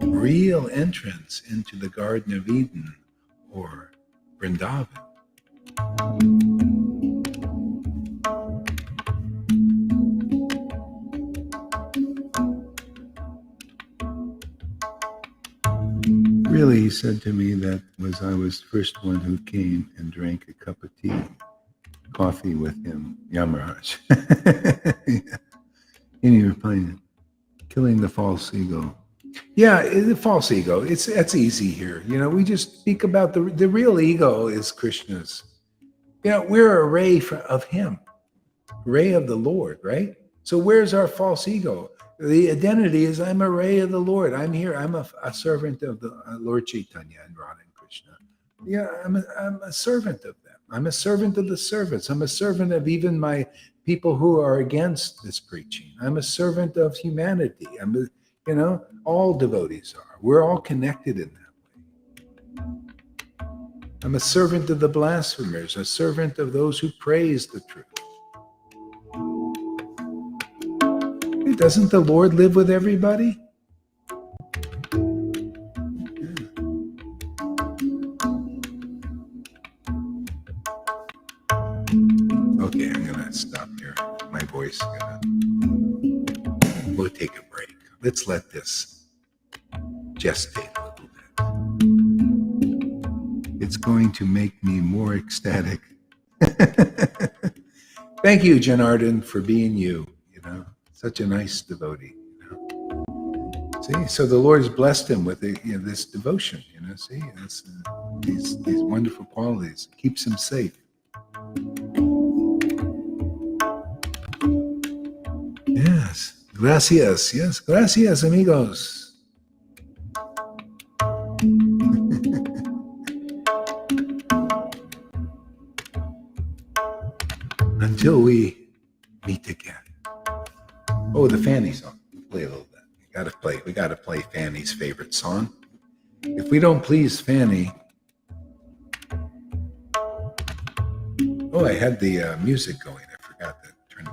Real entrance into the Garden of Eden or Vrindavan. Really, he said to me that I was the first one who came and drank a cup of tea, coffee with him, Yamaraj. Yeah. And he replied, killing the false ego. Yeah, the false ego. That's easy here. We just speak about the real ego is Krishna's. We're a ray of him, ray of the Lord, right? So where's our false ego? The identity is I'm a ray of the Lord. I'm here. I'm a servant of the Lord Caitanya and Radha and Krishna. Yeah, I'm a servant of them. I'm a servant of the servants. I'm a servant of even my people who are against this preaching. I'm a servant of humanity. All devotees are. We're all connected in that way. I'm a servant of the blasphemers, a servant of those who praise the truth. Doesn't the Lord live with everybody? Okay, I'm going to stop here. My voice is we'll take a break. Let's let this gestate a little bit. It's going to make me more ecstatic. Thank you, Janardhan, for being you. Such a nice devotee. See, so the Lord has blessed him with this devotion. See, these wonderful qualities. It keeps him safe. Yes, gracias. Yes, gracias, amigos. Until we meet again. Oh, the Fanny song. Play a little bit. We gotta play Fanny's favorite song. If we don't please Fanny, oh, I had the music going. I forgot to turn it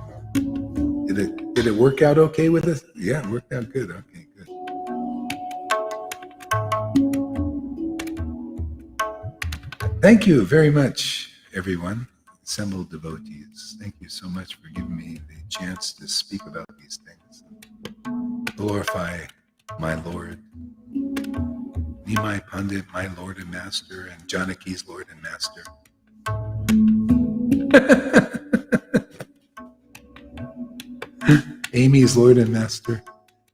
on. Did it work out okay with us? Yeah, it worked out good. Okay, good. Thank you very much, everyone, assembled devotees. Thank you so much for giving me the chance to speak about these things. Glorify my Lord, Nimai Pandit, my Lord and Master, and Janaki's Lord and Master. Amy's Lord and Master,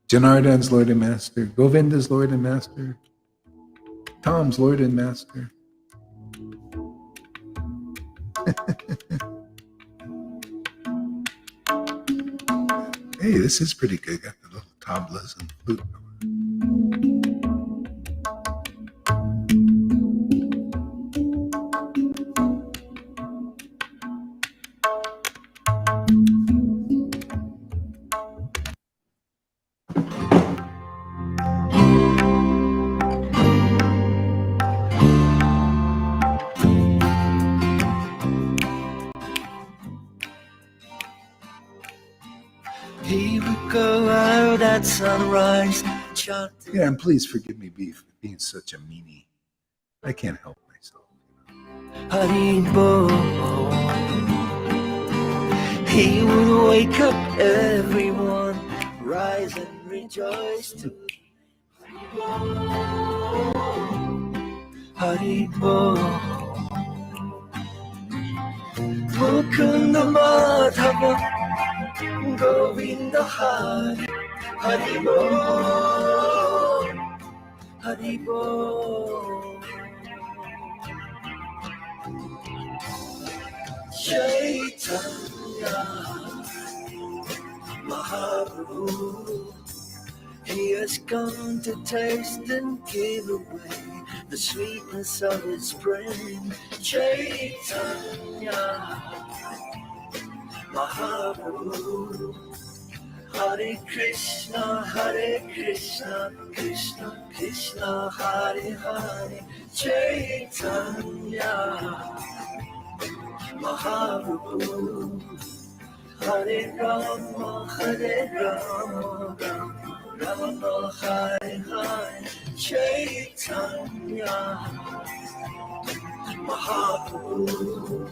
Janardhan's Lord and Master, Govinda's Lord and Master, Tom's Lord and Master. Hey, this is pretty good. Got the little tablas and flute. He would go out at sunrise, chanting. Yeah, and please forgive me for being such a meanie. I can't help myself. Haribo. He would wake up everyone, rise and rejoice to Haribo. Mukunda Madhava, Govinda Hari, Haribo, Haribo. Chaitanya Mahaprabhu, he has come to taste and give away the sweetness of his brain. Chaitanya Mahaprabhu, Hare Krishna, Krishna Krishna, Hare Hare. Chaitanya Mahaprabhu, Hare Rama, Rama Hare Hare. Chaitanya Mahaprabhu,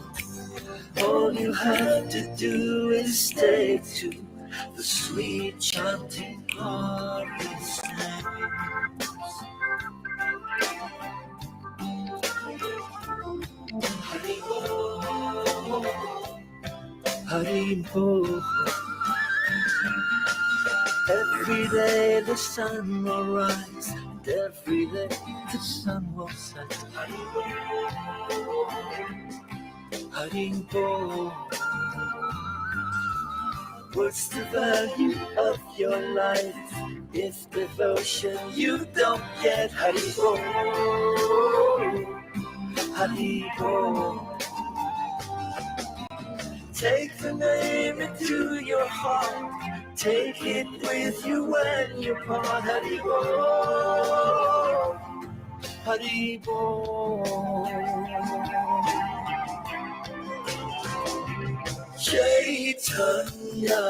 all you have to do is stay to the sweet chanting of his name. Haribo, Haribo. Every day the sun will rise, and every day the sun will set. Haribo, Haribo. What's the value of your life if devotion you don't get? Haribo, Haribo. Take the name into your heart, take it with you when you part. Haribo, Haribo. Chaitanya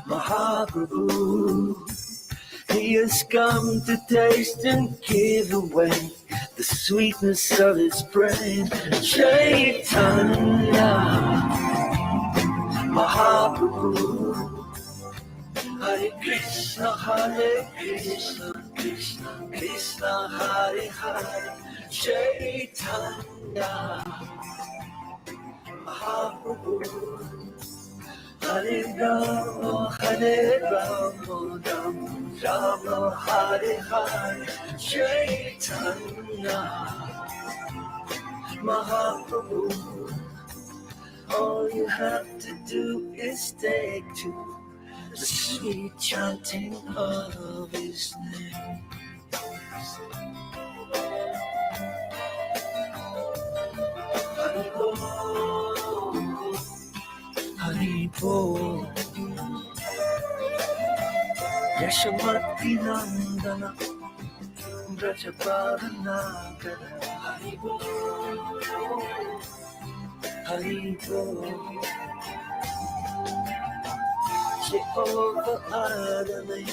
Mahaprabhu, he has come to taste and give away the sweetness of his brain. Chaitanya Mahaprabhu, Hare Krishna, Krishna Krishna, Hare Hare. Chaitanya Mahaprabhu, Hare Rama, Rama Hare Hare. Chaitanya Mahaprabhu, all you have to do is take to the sweet chanting of his name. Haribo, Haribo. Yashamati Nandana Brajapadanagara Haribo Jehovah Adonai